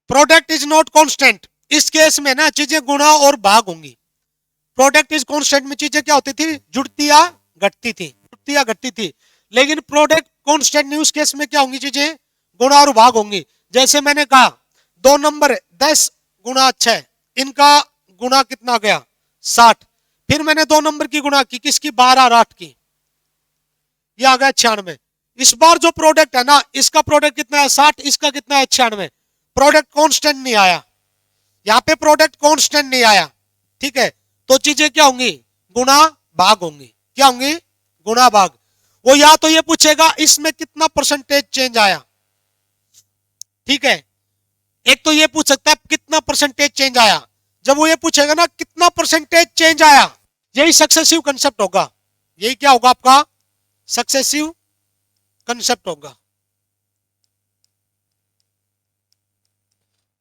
प्रोडक्ट इज नॉट कांस्टेंट, इस केस में ना चीजें गुणा और भाग होंगी। प्रोडक्ट इज कांस्टेंट में चीजें क्या होती थी, जुड़ती या घटती थी, जुड़ती या घटती थी। लेकिन प्रोडक्ट कांस्टेंट नहीं, उस केस में क्या होंगी, चीजें गुणा और भाग होंगी। जैसे मैंने कहा 2 नंबर 10 गुणा 6, इनका गुणा कितना गया 60, फिर मैंने 2 नंबर की गुणा की, किसकी, 12 और 8 की, ये आ गया 96। इस बार जो प्रोडक्ट है ना, इसका प्रोडक्ट कितना है 60, इसका कितना है 96। प्रोडक्ट कांस्टेंट नहीं आया, यहाँ पे प्रोडक्ट कांस्टेंट नहीं आया। ठीक है, तो चीजें क्या होंगी, गुणा भाग होंगी, क्या होंगी, गुणा भाग। वो या तो ये पूछेगा इसमें कितना परसेंटेज चेंज आया। ठीक है, एक तो ये पूछ सकता है कितना परसेंटेज चेंज आया, जब वो ये पूछेगा ना कितना परसेंटेज चेंज आया, यही सक्सेसिव कंसेप्ट होगा, यही क्या होगा आपका सक्सेसिव कंसेप्ट होगा।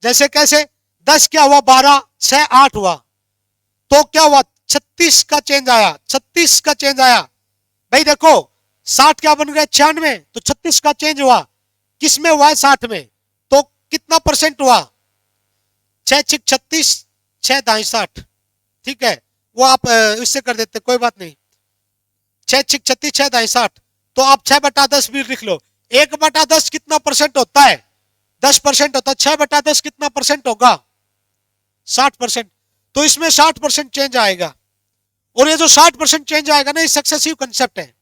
जैसे कैसे, 10 क्या हुआ, 12, 6 8 हुआ, तो क्या हुआ, 36 का चेंज आया, 36 का चेंज आया। भाई देखो 60 क्या बन गया 96, तो 36 का चेंज हुआ, किस में हुआ है, 60 में, तो कितना परसेंट हुआ, 6 6 36, 6 दाई 60, ठीक है, वो आप इससे कर देते कोई बात नहीं, 6 6 36, 6 दाई 60, तो आप 6/10 भी लिख लो। 1/10 कितना परसेंट होता है, 10% होता है, 6/10 कितना परसेंट होगा, 60%, तो इसमें 60% चेंज आएगा। और ये जो 60% चेंज आएगा ना, ये सक्सेसिव कंसेप्ट है।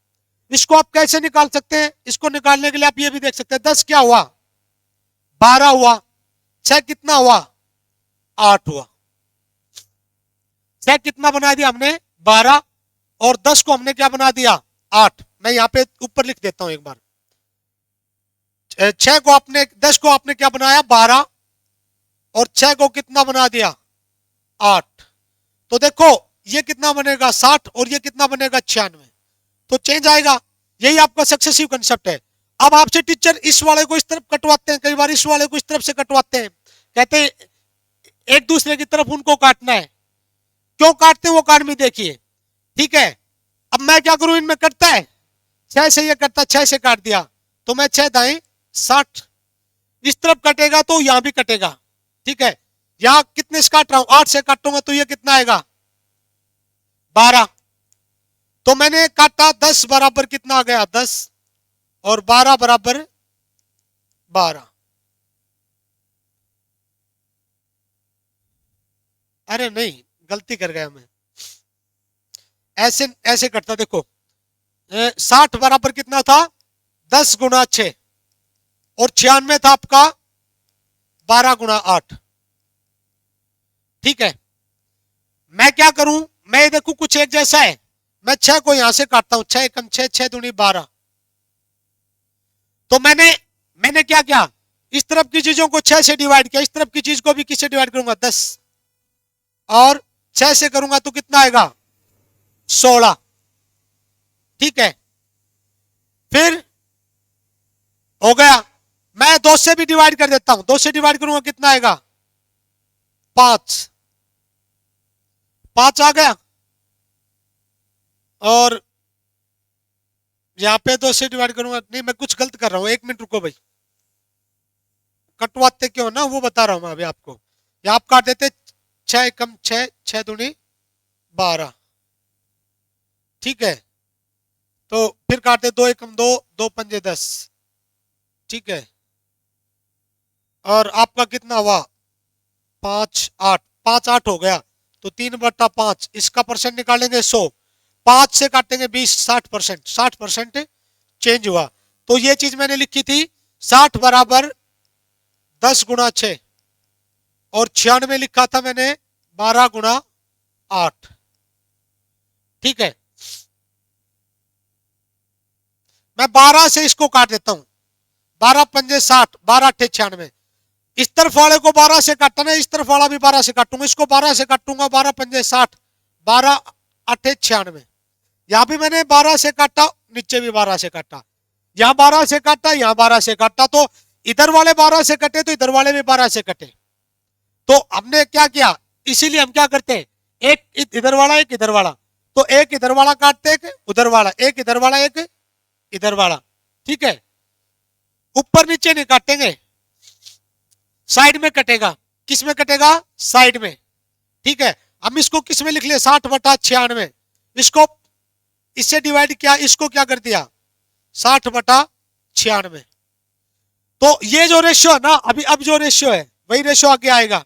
इसको आप कैसे निकाल सकते हैं, इसको निकालने के लिए आप ये भी देख सकते हैं, 10 क्या हुआ, 12 हुआ, 6 कितना हुआ, 8 हुआ, 6 कितना बना दिया हमने, 12, और 10 को हमने क्या बना दिया, 8। मैं यहां पे ऊपर लिख देता हूं एक बार, 6 को आपने, 10 को आपने क्या बनाया, 12, और 6 को कितना बना दिया, 8, तो देखो ये कितना बनेगा, 60, और ये कितना बनेगा, 96, तो चेंज आएगा। यही आपका सक्सेसिव कंसेप्ट है। अब आपसे टीचर इस वाले को इस तरफ कटवाते हैं, कई बार इस वाले को इस तरफ से कटवाते हैं, कहते हैं एक दूसरे की तरफ उनको काटना है, क्यों काटते हैं वो कारण भी देखिए, ठीक है। अब मैं क्या करूं, इनमें कटता है, 6 से ये कटता, 6 से काट दिया, तो मैं 6 दाएं 60, इस तरफ कटेगा तो यहां भी कटेगा, ठीक है। यहां कितने से काट रहा हूं, 8 से काटूंगा तो ये कितना आएगा, 12, तो मैंने काटा 10 बराबर कितना आ गया, 10, और 12 बराबर 12। अरे नहीं, गलती कर गया मैं, ऐसे ऐसे करता, देखो 60 बराबर कितना था, 10 गुना 6, और 96 था आपका 12 गुना 8, ठीक है। मैं क्या करूं, मैं देखू कुछ एक जैसा है, मैं 6 को यहां से काटता हूं, 6 एकम 6, 6 दूनी 12, तो मैंने क्या किया, इस तरफ की चीजों को 6 से डिवाइड किया, इस तरफ की चीज को भी किससे डिवाइड करूंगा, 10, और 6 से करूंगा तो कितना आएगा, 16, ठीक है। फिर हो गया, मैं 2 से भी डिवाइड कर देता हूं, 2 से डिवाइड करूंगा कितना आएगा, 5, 5 आ गया, और यहां पे 2 से डिवाइड करूंगा, नहीं मैं कुछ गलत कर रहा हूं, 1 मिनट रुको भाई, कटवाते क्यों ना वो बता रहा हूं मैं अभी आपको। यहां आप काट देते 6 एकम 6, 6 दूनी 12, ठीक है, तो फिर काटते 2 एकम 2, 2 पंजे 10, ठीक है, और आपका कितना हुआ, 5 8, 5 8 हो गया, तो 3/5, इसका परसेंट निकालेंगे 100, 5 से काटेंगे 20, 60%, 60% चेंज हुआ। तो ये चीज मैंने लिखी थी, 60 बराबर 10 गुना 6, और 96 लिखा था मैंने 12 गुना 8, ठीक है। मैं 12 से इसको काट देता हूं, 12 पंजे 60, 12 अट्ठे 96, इस तरफ वाले को 12 से काटना है, इस तरफ वाला भी 12 से काटूंगा, इसको 12 से काटूंगा, 12 पंजे 60, 12 अट्ठे 96, यहां भी मैंने 12 से काटा, नीचे भी 12 से काटा, यहां 12 से काटा, यहां 12 से काटा, तो इधर वाले 12 से कटे तो इधर वाले भी 12 से कटे, तो हमने क्या किया, इसीलिए हम क्या करते हैं, एक इधर वाला एक इधर वाला, तो एक इधर वाला काटते, एक उधर वाला, एक इधर वाला एक इधर वाला, ठीक है। ऊपर नीचे नहीं काटेंगे, साइड में कटेगा, किस में कटेगा, साइड में, ठीक है। हम इसको किस में लिख लिया, 60/96, इसको इससे डिवाइड किया, इसको क्या कर दिया, 60/96, तो ये जो रेशियो है ना, अभी अब जो रेशियो है वही रेशियो आगे आएगा,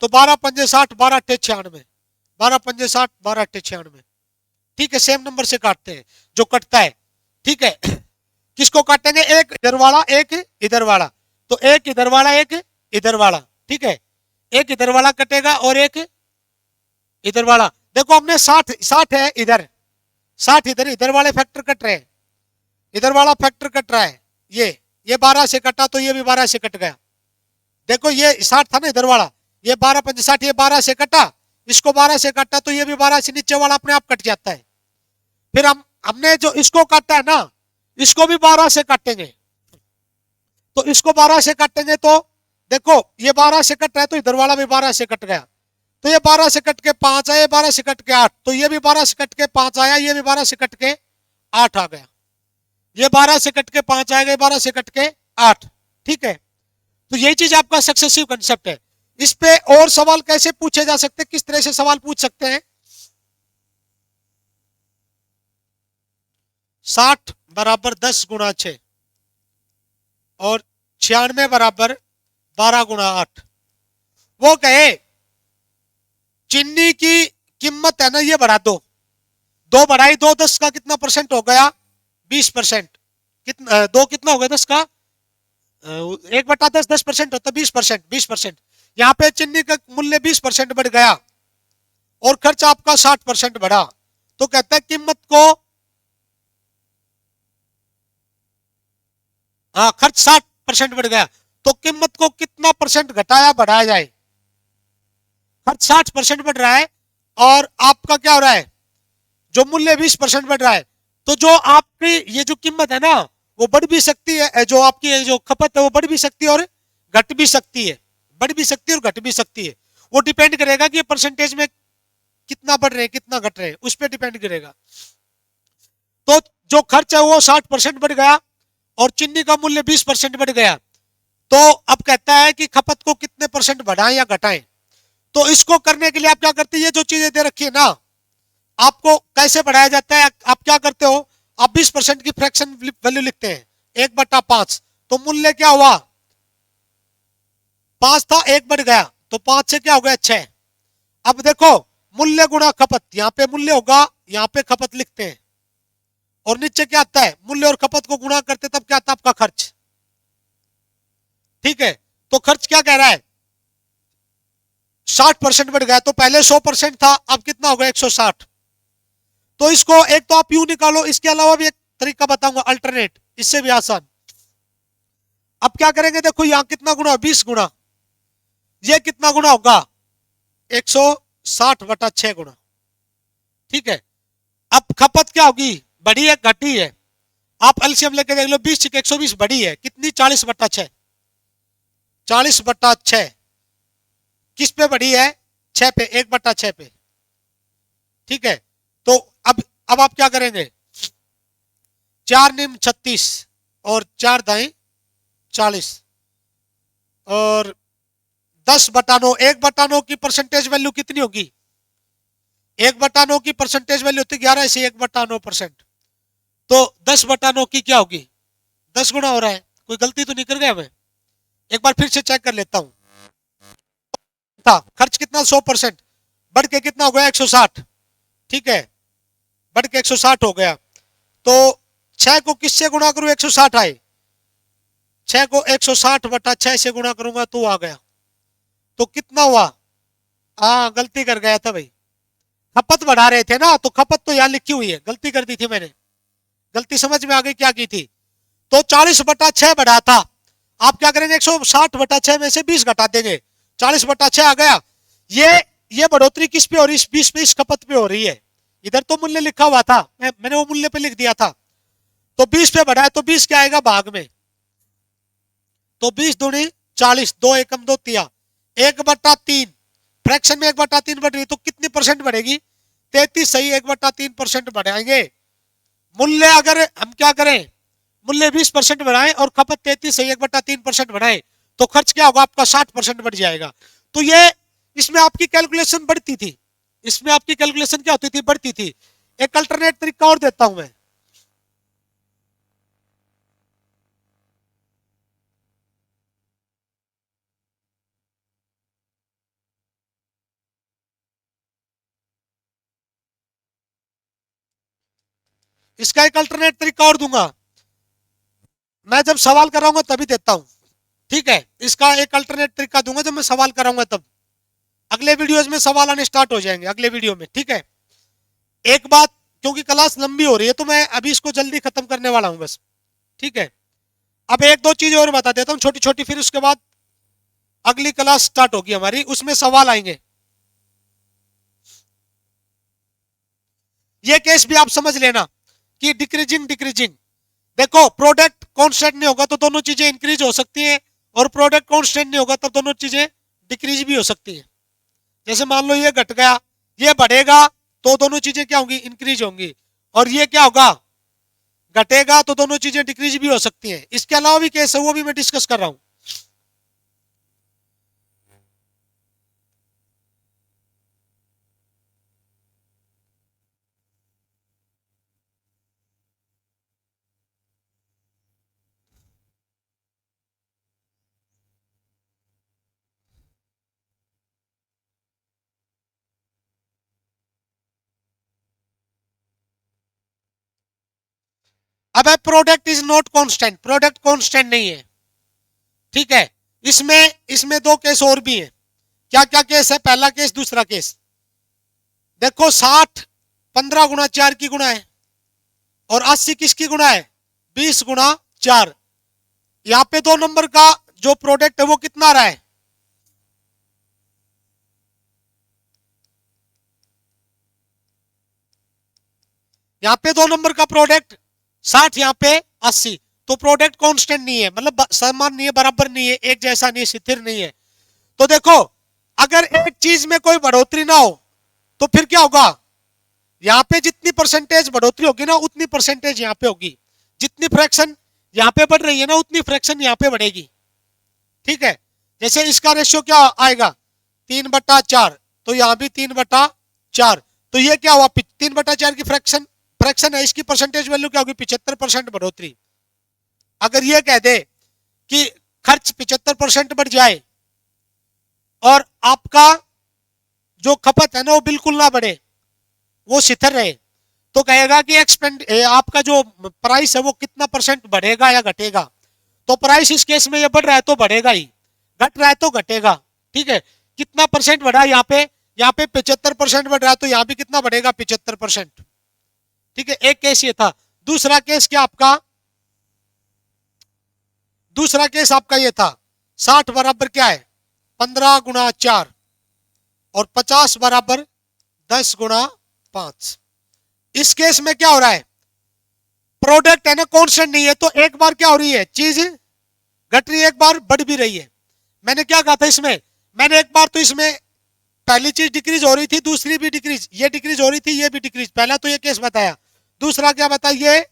तो 12 पंजे 60, 12 अट्ठे 96, 12 पंजे 60, 12 अट्ठे 96, ठीक है। सेम नंबर से काटते हैं जो कटता है, ठीक है। किसको काटेंगे, एक इधर वाला एक इधर वाला, तो एक इधर वाला एक इधर वाला, ठीक है, एक इधर वाला कटेगा और एक इधर वाला। देखो हमने 60 60 है इधर, 60 इधर, इधर वाले फैक्टर कट रहे हैं, इधर वाला फैक्टर कट रहा है, ये 12 से कटा तो ये भी 12 से कट गया, देखो ये 60 था ना इधर वाला, ये 12 पंजे 60, ये 12 से कटा, इसको 12 से काटा तो ये भी 12 से, नीचे वाला अपने आप कट जाता है। फिर हमने जो इसको काटा है ना, इसको भी 12 से काटेंगे, तो इसको 12 से काटेंगे तो देखो ये 12 से कट रहा है तो इधर वाला भी 12 से कट गया, तो ये 12 से कट के 5 आया, 12 से कट के 8, तो ये भी 12 से कट के 5 आया, ये भी 12 से कट के 8 आ गया, ये 12 से कट के 5 आएगा, 12 से कट के 8। ठीक है, तो यही चीज आपका सक्सेसिव कंसेप्ट है। इस पे और सवाल कैसे पूछे जा सकते हैं, किस तरह से सवाल पूछ सकते हैं? 60 बराबर 10 गुणा 6 और 96 बराबर 12 गुणा 8। वो कहे चीनी की कीमत है ना, ये बढ़ा दो, 2 बढ़ाई 2, 10 का कितना परसेंट हो गया? 20%। कितना 2 कितना हो गया 10 का? 1/10 10% होता है, 20%, 20%। यहाँ पे चीनी का मूल्य 20% बढ़ गया और खर्च आपका 60% बढ़ा, तो कहता है कीमत को, हाँ खर्च 60% बढ़ गया, तो कीमत को कितना परसेंट घटाया बढ़ाया जाए? खर्च 60% बढ़ रहा है और आपका क्या हो रहा है, जो मूल्य 20% बढ़ रहा है, तो जो आपकी ये जो कीमत है ना वो बढ़ भी सकती है, जो आपकी जो खपत है वो बढ़ भी सकती है और घट भी सकती है, बढ़ भी सकती है और घट भी सकती है। वो डिपेंड करेगा कि ये परसेंटेज में कितना बढ़ रहे हैं कितना घट रहे हैं, उस पर डिपेंड करेगा। तो जो खर्च है वो 60% बढ़ गया और चीनी का मूल्य 20% बढ़ गया, तो अब कहता है कि खपत को कितने परसेंट बढ़ाएं या घटाएं। तो इसको करने के लिए आप क्या करते हैं, ये जो चीजें दे रखी है ना, आपको कैसे बढ़ाया जाता है? आप क्या करते हो, आप 20% की फ्रैक्शन वैल्यू लिखते हैं, 1/5, तो मूल्य क्या हुआ? 5 था, 1 बढ़ गया, तो 5 से क्या हो गया? 6। अब देखो मूल्य गुणा खपत, यहाँ पे मूल्य होगा, यहाँ पे खपत लिखते हैं, और नीचे क्या आता है? मूल्य और खपत को गुणा करते तब क्या आता है? आपका खर्च। ठीक है, तो खर्च क्या कह रहा है? 60% बढ़ गया, तो पहले 100% था, अब कितना हो गया? 160। तो इसको एक तो आप यू निकालो, इसके अलावा भी एक तरीका बताऊंगा अल्टरनेट, इससे भी आसान। अब क्या करेंगे, देखो यहां कितना गुना? 20 गुना, ये कितना गुना होगा? 160/6 गुना। ठीक है, अब खपत क्या होगी? बढ़ी है घटी है? आप एलसीएम लेके देख लो, 20 से 120 बढ़ी है कितनी? 40/6। 40/6 किस पे बढ़ी है? 6 पे, 1/6 पे। ठीक है, तो अब आप क्या करेंगे? 4 निम 36 और 4 दाई 40 और 10/9, 1/9 की परसेंटेज वैल्यू कितनी होगी? 1/9 की परसेंटेज वैल्यू होती 11 से 1/9%, तो 10/9 की क्या होगी? 10 गुना हो रहा है। कोई गलती तो नहीं कर गया मैं? एक बार फिर से चेक कर लेता हूं। था खर्च कितना? 100%, बढ़ के कितना हो गया? 160। ठीक है, बढ़ के 160 हो गया, तो 6 को किससे गुणा करूं 160 आए? 6 को 160/6 से गुणा करूंगा तो आ गया, तो कितना हुआ? हाँ गलती कर गया था भाई, खपत बढ़ा रहे थे ना, तो खपत तो यहाँ लिखी हुई है, गलती कर दी थी मैंने। गलती समझ में आ गई क्या की थी? तो 40/6 बढ़ा था, आप क्या करेंगे? 160/6 में से 20 घटा देंगे, 40/6 आ गया। ये बढ़ोतरी किस पे हो रही? 20 पे, इस खपत पे हो रही है। इधर तो मूल्य लिखा हुआ था, मैंने वो मूल्य पे लिख दिया था, तो 20 पे बढ़ा है, तो 20 क्या आएगा भाग में? तो 20 दूनी 40, 2 एकम 2 तिया, 1/3। फ्रैक्शन में 1/3 बढ़ रही, तो कितनी परसेंट बढ़ेगी? 33 सही, 1/3% बढ़ाएंगे। मूल्य अगर हम क्या करें, मूल्य 20% बढ़ाएं और खपत 33 सही 1/3% बढ़ाएं, तो खर्च क्या होगा आपका? 60% बढ़ जाएगा। तो ये इसमें आपकी कैलकुलेशन बढ़ती थी, इसमें आपकी कैलकुलेशन क्या होती थी? बढ़ती थी। एक अल्टरनेट तरीका और देता हूं मैं, इसका एक अल्टरनेट तरीका और दूंगा, मैं जब सवाल कराऊंगा तभी देता हूं। ठीक है, इसका एक अल्टरनेट तरीका दूंगा जब मैं सवाल कराऊंगा तब। अगले वीडियोस में सवाल आने स्टार्ट हो जाएंगे अगले वीडियो में। ठीक है, एक बात, क्योंकि क्लास लंबी हो रही है तो मैं अभी इसको जल्दी खत्म करने वाला हूं बस। ठीक है, अब एक दो चीजें और बता देता हूं छोटी छोटी, फिर उसके बाद अगली क्लास स्टार्ट होगी हमारी, उसमें सवाल आएंगे। ये केस भी आप समझ लेना कि डिक्रीजिंग डिक्रीजिंग, देखो प्रोडक्ट कॉन्स्टेंट नहीं होगा तो दोनों चीजें इंक्रीज हो सकती हैं और प्रोडक्ट कांस्टेंट नहीं होगा तब दोनों चीजें डिक्रीज भी हो सकती है। जैसे मान लो ये घट गया, ये बढ़ेगा तो दोनों चीजें क्या होंगी, इंक्रीज होंगी, और ये क्या होगा, घटेगा तो दोनों चीजें डिक्रीज भी हो सकती हैं। इसके अलावा भी केस है, वो भी मैं डिस्कस कर रहा हूं। अब है product is not constant, product constant नहीं है, ठीक है। इसमें इसमें दो केस और भी हैं। क्या क्या केस है, पहला केस दूसरा केस। देखो 60 15 गुना 4 की गुना है, और 80 किसकी गुना है, 20 गुना 4। यहां पे दो नंबर का जो प्रोडक्ट है वो कितना आ रहा है, यहां पे दो नंबर का प्रोडक्ट 60, यहां पे 80। तो प्रोडक्ट कांस्टेंट नहीं है, मतलब समान नहीं है, बराबर नहीं है, एक जैसा नहीं है, स्थिर नहीं है। तो देखो अगर एक चीज में कोई बढ़ोतरी ना हो तो फिर क्या होगा, यहां पे जितनी परसेंटेज बढ़ोतरी होगी ना उतनी परसेंटेज यहां पे होगी, जितनी फ्रैक्शन यहां पे बढ़ रही है ना उतनी फ्रैक्शन यहां पे बढ़ेगी, ठीक है। जैसे इसका रेशियो क्या आएगा, 3/4, तो यहां भी 3/4। तो ये क्या हुआ, 3/4 की फ्रैक्शन फ्रैक्शन है, इसकी परसेंटेज वैल्यू क्या होगी, 75% बढ़ोतरी। अगर ये कह दे कि खर्च 75% बढ़ जाए और आपका जो खपत है ना वो बिल्कुल ना बढ़े, वो स्थिर रहे, तो कहेगा कि एक्सपेंड आपका जो प्राइस है वो कितना परसेंट बढ़ेगा या घटेगा। तो प्राइस इस केस में ये बढ़ रहा है तो बढ़ेगा ही, घट रहा है तो घटेगा, ठीक है। कितना परसेंट बढ़ा यहाँ पे 75% बढ़ रहा है, तो यहाँ भी कितना बढ़ेगा, 75%, ठीक है। एक केस ये था। दूसरा केस क्या आपका, दूसरा केस आपका ये था, 60 बराबर क्या है, 15 गुना 4, और 50 बराबर 10 गुना 5। इस केस में क्या हो रहा है, प्रोडक्ट है ना कांस्टेंट नहीं है, तो एक बार क्या हो रही है, चीज घट रही है, एक बार बढ़ भी रही है। मैंने क्या कहा था इसमें, मैंने एक बार तो इसमें पहली चीज डिक्रीज हो रही थी, दूसरी भी डिक्रीज, ये डिक्रीज हो रही थी, ये भी डिक्रीज। पहला तो ये केस बताया, दूसरा क्या बताया, ये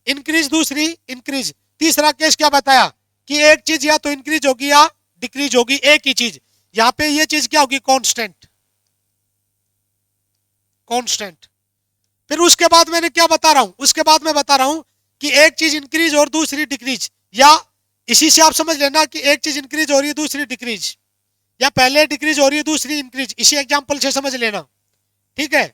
इंक्रीज, दूसरी इंक्रीज। तीसरा केस क्या बताया कि एक चीज या तो इंक्रीज होगी या डिक्रीज होगी, एक ही चीज। यहां पे ये चीज क्या होगी, कांस्टेंट, कांस्टेंट। फिर उसके बाद मैंने क्या बता रहा हूं, उसके बाद मैं बता रहा हूं कि एक चीज इंक्रीज और दूसरी डिक्रीज, या इसी से आप समझ लेना कि एक चीज इंक्रीज हो रही है दूसरी डिक्रीज, या पहले डिक्रीज हो रही है दूसरी इंक्रीज, इसी एग्जांपल से समझ लेना, ठीक है।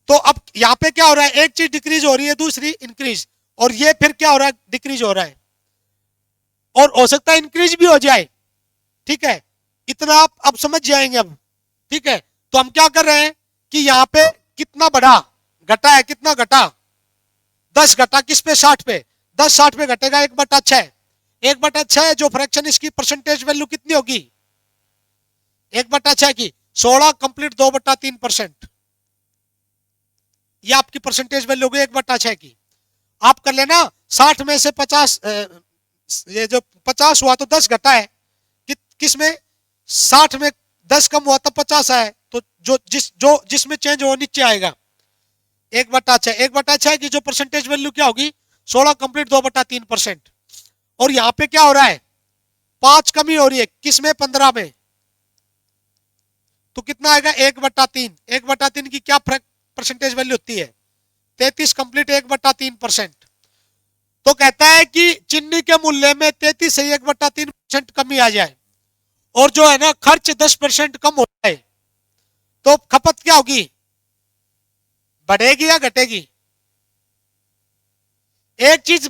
तो अब यहाँ पे क्या हो रहा है, एक चीज डिक्रीज हो रही है दूसरी इंक्रीज, और ये फिर क्या हो रहा है, डिक्रीज हो रहा है, और हो सकता है इंक्रीज भी हो जाए, ठीक है। इतना आप अब समझ जाएंगे अब, ठीक है। तो हम क्या कर रहे हैं कि यहाँ पे कितना बढ़ा, घटा है, कितना घटा, 10 घटा, किस पे, 60 पे। 10 60 पे घटेगा 1/6, 1/6 जो फ्रैक्शन, इसकी परसेंटेज वैल्यू कितनी होगी, 1/6 की 16 कंप्लीट 2/3%, ये आपकी परसेंटेज वैल्यू होगी 1/6 की। आप कर लेना, 60 में से 50, ये जो 50 हुआ तो 10 घटा है, किस में, 60 में 10 कम हुआ तब 50 आया, तो जो जिसमें चेंज हो नीचे आएगा 1/6। 1/6 की जो परसेंटेज वैल्यू क्या होगी, 16 कंप्लीट 2/3%। और यहाँ पे क्या हो रहा है, 5 कमी हो रही है, किसमें, 15 में, तो कितना आएगा, 1/3। 1/3 की क्या परसेंटेज वैल्यू होती है, 33 कंप्लीट 1/3%। तो कहता है कि चिन्ह के मूल्य में 33 से 1/3% कमी आ जाए, और जो है ना खर्च 10% कम हो जाए, तो खपत क्या होगी, बढ़ेगी या घटेगी। एक चीज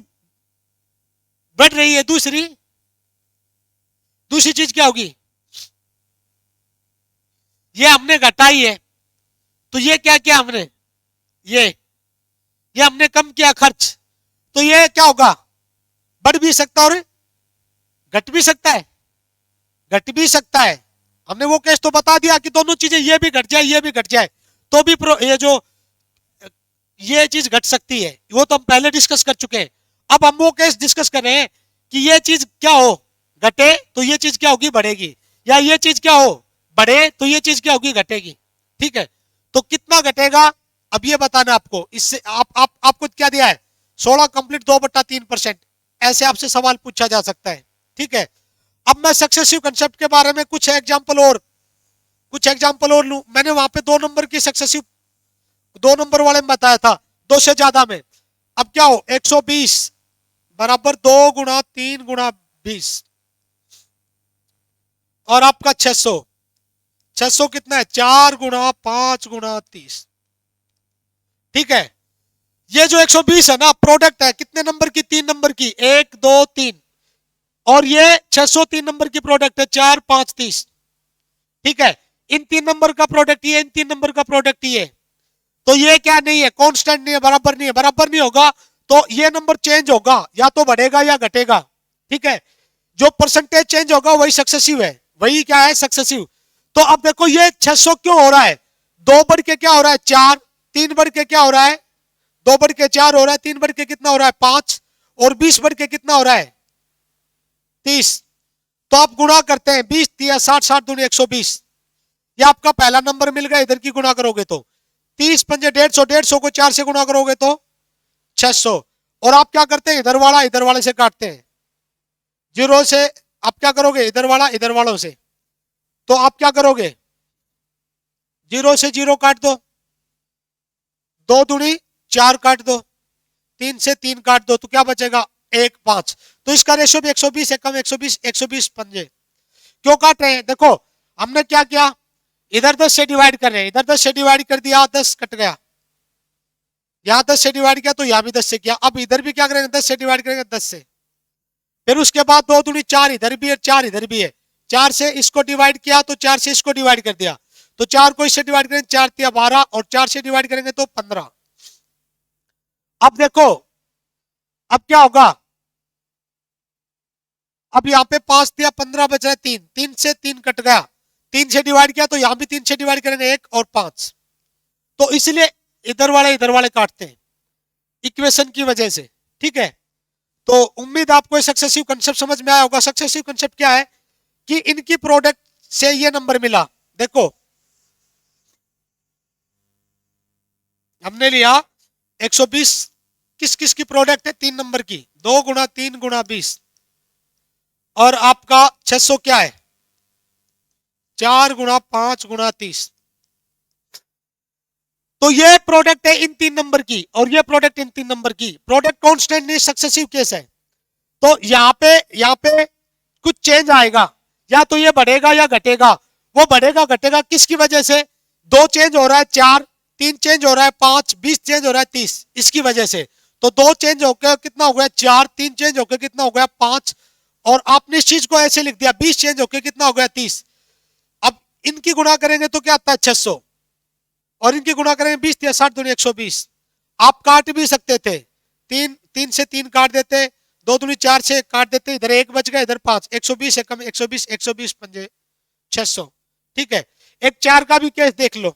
बढ़ रही है, दूसरी दूसरी चीज क्या होगी, ये हमने घटाई है, तो ये क्या किया हमने, ये हमने कम किया खर्च, तो ये क्या होगा, बढ़ भी सकता है और घट भी सकता है, घट भी सकता है। हमने वो केस तो बता दिया कि दोनों चीजें, ये भी घट जाए ये भी घट जाए, तो भी ये जो ये चीज घट सकती है, वो तो हम पहले डिस्कस कर चुके हैं। अब हम वो केस डिस्कस कर रहे हैं कि ये चीज क्या हो, घटे तो ये चीज क्या होगी, बढ़ेगी, या ये चीज क्या हो, बढ़े तो ये चीज क्या होगी, घटेगी। ठीक है, तो कितना घटेगा अब ये बताना आपको। इससे आपको क्या दिया है, 16 कंप्लीट 2/3%, ऐसे आपसे सवाल पूछा जा सकता है। ठीक है, अब मैं सक्सेसिव कंसेप्ट के बारे में कुछ एग्जांपल और लूं। मैंने वहां पे 2 नंबर की सक्सेसिव, 2 नंबर वाले में बताया था 2 से ज्यादा में। अब क्या हो, 120 बराबर 2 गुणा 3 गुणा 20 और आपका 600 कितना है, 4 गुणा 5 गुणा 30। ठीक है, ये जो 120 है ना, प्रोडक्ट है कितने नंबर की, 3 नंबर की, 1 2 3, और ये 600 3 नंबर की प्रोडक्ट है, 4 5 30। ठीक है, इन 3 नंबर का प्रोडक्ट ये, इन 3 नंबर का प्रोडक्ट ये, तो ये क्या नहीं है, कांस्टेंट नहीं है, बराबर नहीं है। बराबर नहीं होगा तो ये नंबर चेंज होगा, या तो बढ़ेगा या घटेगा। ठीक है, जो परसेंटेज चेंज होगा वही सक्सेसिव है, वही क्या है, सक्सेसिव। तो अब देखो ये 600 क्यों हो रहा है, 2 बढ़ के क्या हो रहा है 4, 3 बढ़ के क्या हो रहा है, 2 बढ़ के 4 हो रहा है, 3 बढ़ के कितना हो रहा है 5, और 20 बढ़ के कितना हो रहा है 30। तो आप गुणा करते हैं, 20 दिया 60, 60 दूनी 120, ये आपका पहला नंबर मिल गया। इधर की गुणा करोगे तो 30 पंजे 150, 150 को 4 से गुणा करोगे तो 600। और आप क्या करते हैं, इधर वाले से काटते हैं, जीरो से आप क्या करोगे, इधर वालों से, तो आप क्या करोगे, जीरो से जीरो काट दो, 2 दूनी 4 काट दो, 3 से 3 काट दो, तो क्या बचेगा 1 5। तो इसका रेशियो भी 120 है, कम 120 पंजे। क्यों काट रहे हैं, देखो हमने क्या किया, इधर 10 से डिवाइड कर रहे हैं, इधर 10 से डिवाइड कर दिया, 10 कट गया, यहां 10 से डिवाइड किया तो यहां भी 10 से किया। अब इधर भी क्या करेंगे, 10 से डिवाइड करेंगे 10 से, फिर उसके बाद 2 दूनी 4 इधर भी है, 4 इधर भी है, 4 से इसको डिवाइड किया तो 4 से इसको डिवाइड कर दिया, तो 4 को इससे डिवाइड करेंगे, 4 दिया 12, और 4 से डिवाइड करेंगे तो 15। अब देखो अब क्या होगा, अब यहाँ पे 5 दिया 15 बच रहा है 3, 3 से 3 कट गया, 3 से डिवाइड किया तो यहां भी 3 से डिवाइड करेंगे 1 और 5। तो इसलिए इधर वाले काटते हैं इक्वेशन की वजह से। ठीक है, तो उम्मीद आपको सक्सेसिव कंसेप्ट समझ में आया होगा। सक्सेसिव कंसेप्ट क्या है कि इनकी प्रोडक्ट से ये नंबर मिला। देखो हमने लिया 120, किस किस की प्रोडक्ट है, 3 नंबर की, 2 गुणा 3 गुणा 20, और आपका 600 क्या है, 4 गुणा 5 गुणा 30। तो ये प्रोडक्ट है इन 3 नंबर की, और ये प्रोडक्ट इन 3 नंबर की। प्रोडक्ट कांस्टेंट नहीं, सक्सेसिव केस है। तो यहाँ पे कुछ चेंज आएगा, या तो ये बढ़ेगा या घटेगा। वो बढ़ेगा घटेगा किसकी वजह से, 2 चेंज हो रहा है 4, 3 चेंज हो रहा है 5, 20 चेंज हो रहा है 30, इसकी वजह से। तो 2 चेंज होकर कितना हो गया 4, 3 चेंज होकर कितना हो गया 5, और आपने इस चीज को ऐसे लिख दिया 20 चेंज होकर कितना हो गया 30। अब इनकी गुणा करेंगे तो क्या आता है 600, और इनकी गुणा करेंगे 20 या 60 दूनी 120। आप काट भी सकते थे, 3 से 3 काट देते, 2 दूनी 4 से काट देते, इधर 1 बच गया, इधर 5, 120 है कम 120 पंजे 600। ठीक है, एक 4 का भी केस देख लो।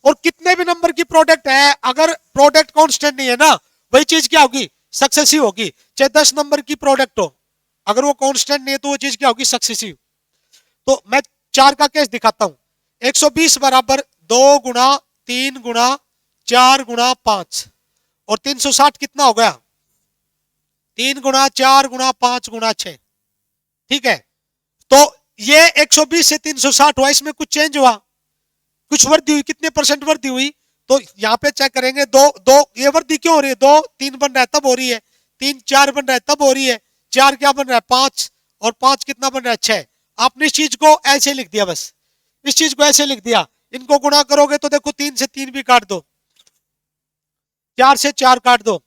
और कितने भी नंबर की प्रोडक्ट है, अगर प्रोडक्ट कांस्टेंट नहीं है ना, वही चीज क्या होगी, सक्सेसिव होगी। चाहे 10 नंबर की प्रोडक्ट हो, अगर वो कांस्टेंट नहीं है तो वो चीज क्या होगी, सक्सेसिव। तो मैं 4 का केस दिखाता हूं। 120 बराबर 2 गुणा 3 गुणा 4 गुणा 5, और 360 कितना हो गया, 3 गुणा 4 गुणा 5 गुणा 6। ठीक है, तो ये 120 से 360 हुआ, इसमें कुछ चेंज हुआ, कुछ वृद्धि हुई, कितने परसेंट वृद्धि हुई, तो यहाँ पे चेक करेंगे, दो दो ये वृद्धि क्यों हो रही है, 2 3 बन रहा है तब हो रही है, 3 4 बन रहा है तब हो रही है, 4 क्या बन रहा है 5, और 5 कितना बन रहा है 6। आपने इस चीज को ऐसे लिख दिया, बस इस चीज को ऐसे लिख दिया। इनको गुणा करोगे तो देखो 3 से 3 भी काट दो, 4 से 4 काट दो,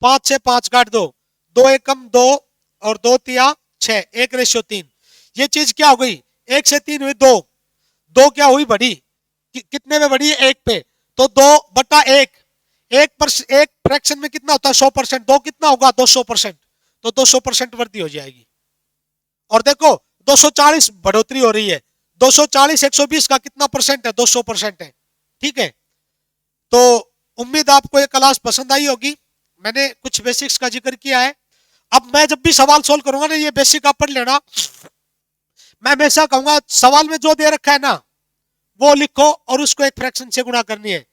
5 से 5 काट दो, 2 एकम 2, और 2 तिया 6, 1:3। ये चीज क्या हो गई, 1 से 3 हुई 2, 2 क्या हुई बढ़ी, कितने में बढ़ी, 1 पे, तो 2/1, एक फ्रैक्शन में कितना होता है 100%, 2 कितना होगा 200%, तो 200% वृद्धि हो जाएगी। और देखो 240 बढ़ोतरी हो रही है, 240 120 का कितना परसेंट है, 200% है। ठीक है, तो उम्मीद आपको ये क्लास पसंद आई होगी। मैंने कुछ बेसिक्स का जिक्र किया है, अब मैं जब भी सवाल सोल्व करूंगा ना, ये बेसिक आप पढ़ लेना, मैं हमेशा कहूंगा सवाल में जो दे रखा है ना वो लिखो और उसको एक फ्रैक्शन से गुणा करनी है,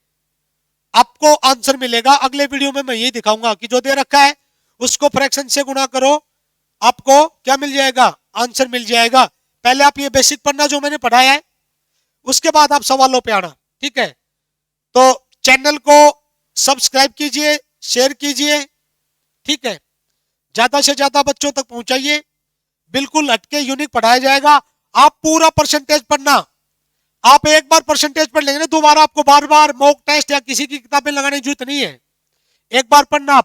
आपको आंसर मिलेगा। अगले वीडियो में मैं यही दिखाऊंगा कि जो दे रखा है उसको फ्रैक्शन से गुणा करो, आपको क्या मिल जाएगा, आंसर मिल जाएगा। पहले आप ये बेसिक पढ़ना जो मैंने पढ़ाया है, उसके बाद आप सवालों पे आना, ठीक है। तो चैनल को सब्सक्राइब कीजिए, शेयर कीजिए, ठीक है, ज्यादा से ज्यादा बच्चों तक पहुंचाइए। बिल्कुल हटके यूनिक पढ़ाया जाएगा। आप पूरा परसेंटेज पढ़ना, आप एक बार परसेंटेज पढ़ लेंगे ना, दोबारा आपको बार बार मॉक टेस्ट या किसी की किताबें लगाने की जरूरत नहीं है। एक बार पढ़ना,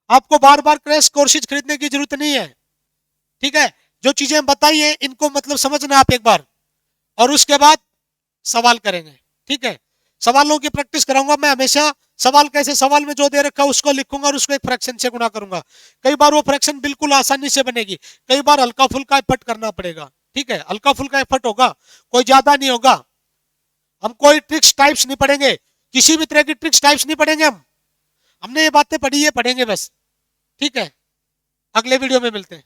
आपको बार बार क्रैश कोर्सेज खरीदने की जरूरत नहीं है, ठीक है। जो चीजें बताई है इनको मतलब समझना आप एक बार, और उसके बाद सवाल करेंगे, ठीक है। सवालों की प्रैक्टिस कराऊंगा मैं हमेशा। सवाल कैसे, सवाल में जो दे रखा है उसको लिखूंगा और उसको एक फ्रैक्शन से गुणा करूंगा। कई बार वो फ्रैक्शन बिल्कुल आसानी से बनेगी, कई बार हल्का फुल्का एफर्ट करना पड़ेगा, ठीक है। हल्का फुल्का एफर्ट होगा, कोई ज्यादा नहीं होगा। हम कोई ट्रिक्स टाइप्स नहीं पढ़ेंगे, किसी भी तरह की ट्रिक्स टाइप्स नहीं पढ़ेंगे हमने ये बातें पढ़ी है, पढ़ेंगे बस, ठीक है। अगले वीडियो में मिलते हैं।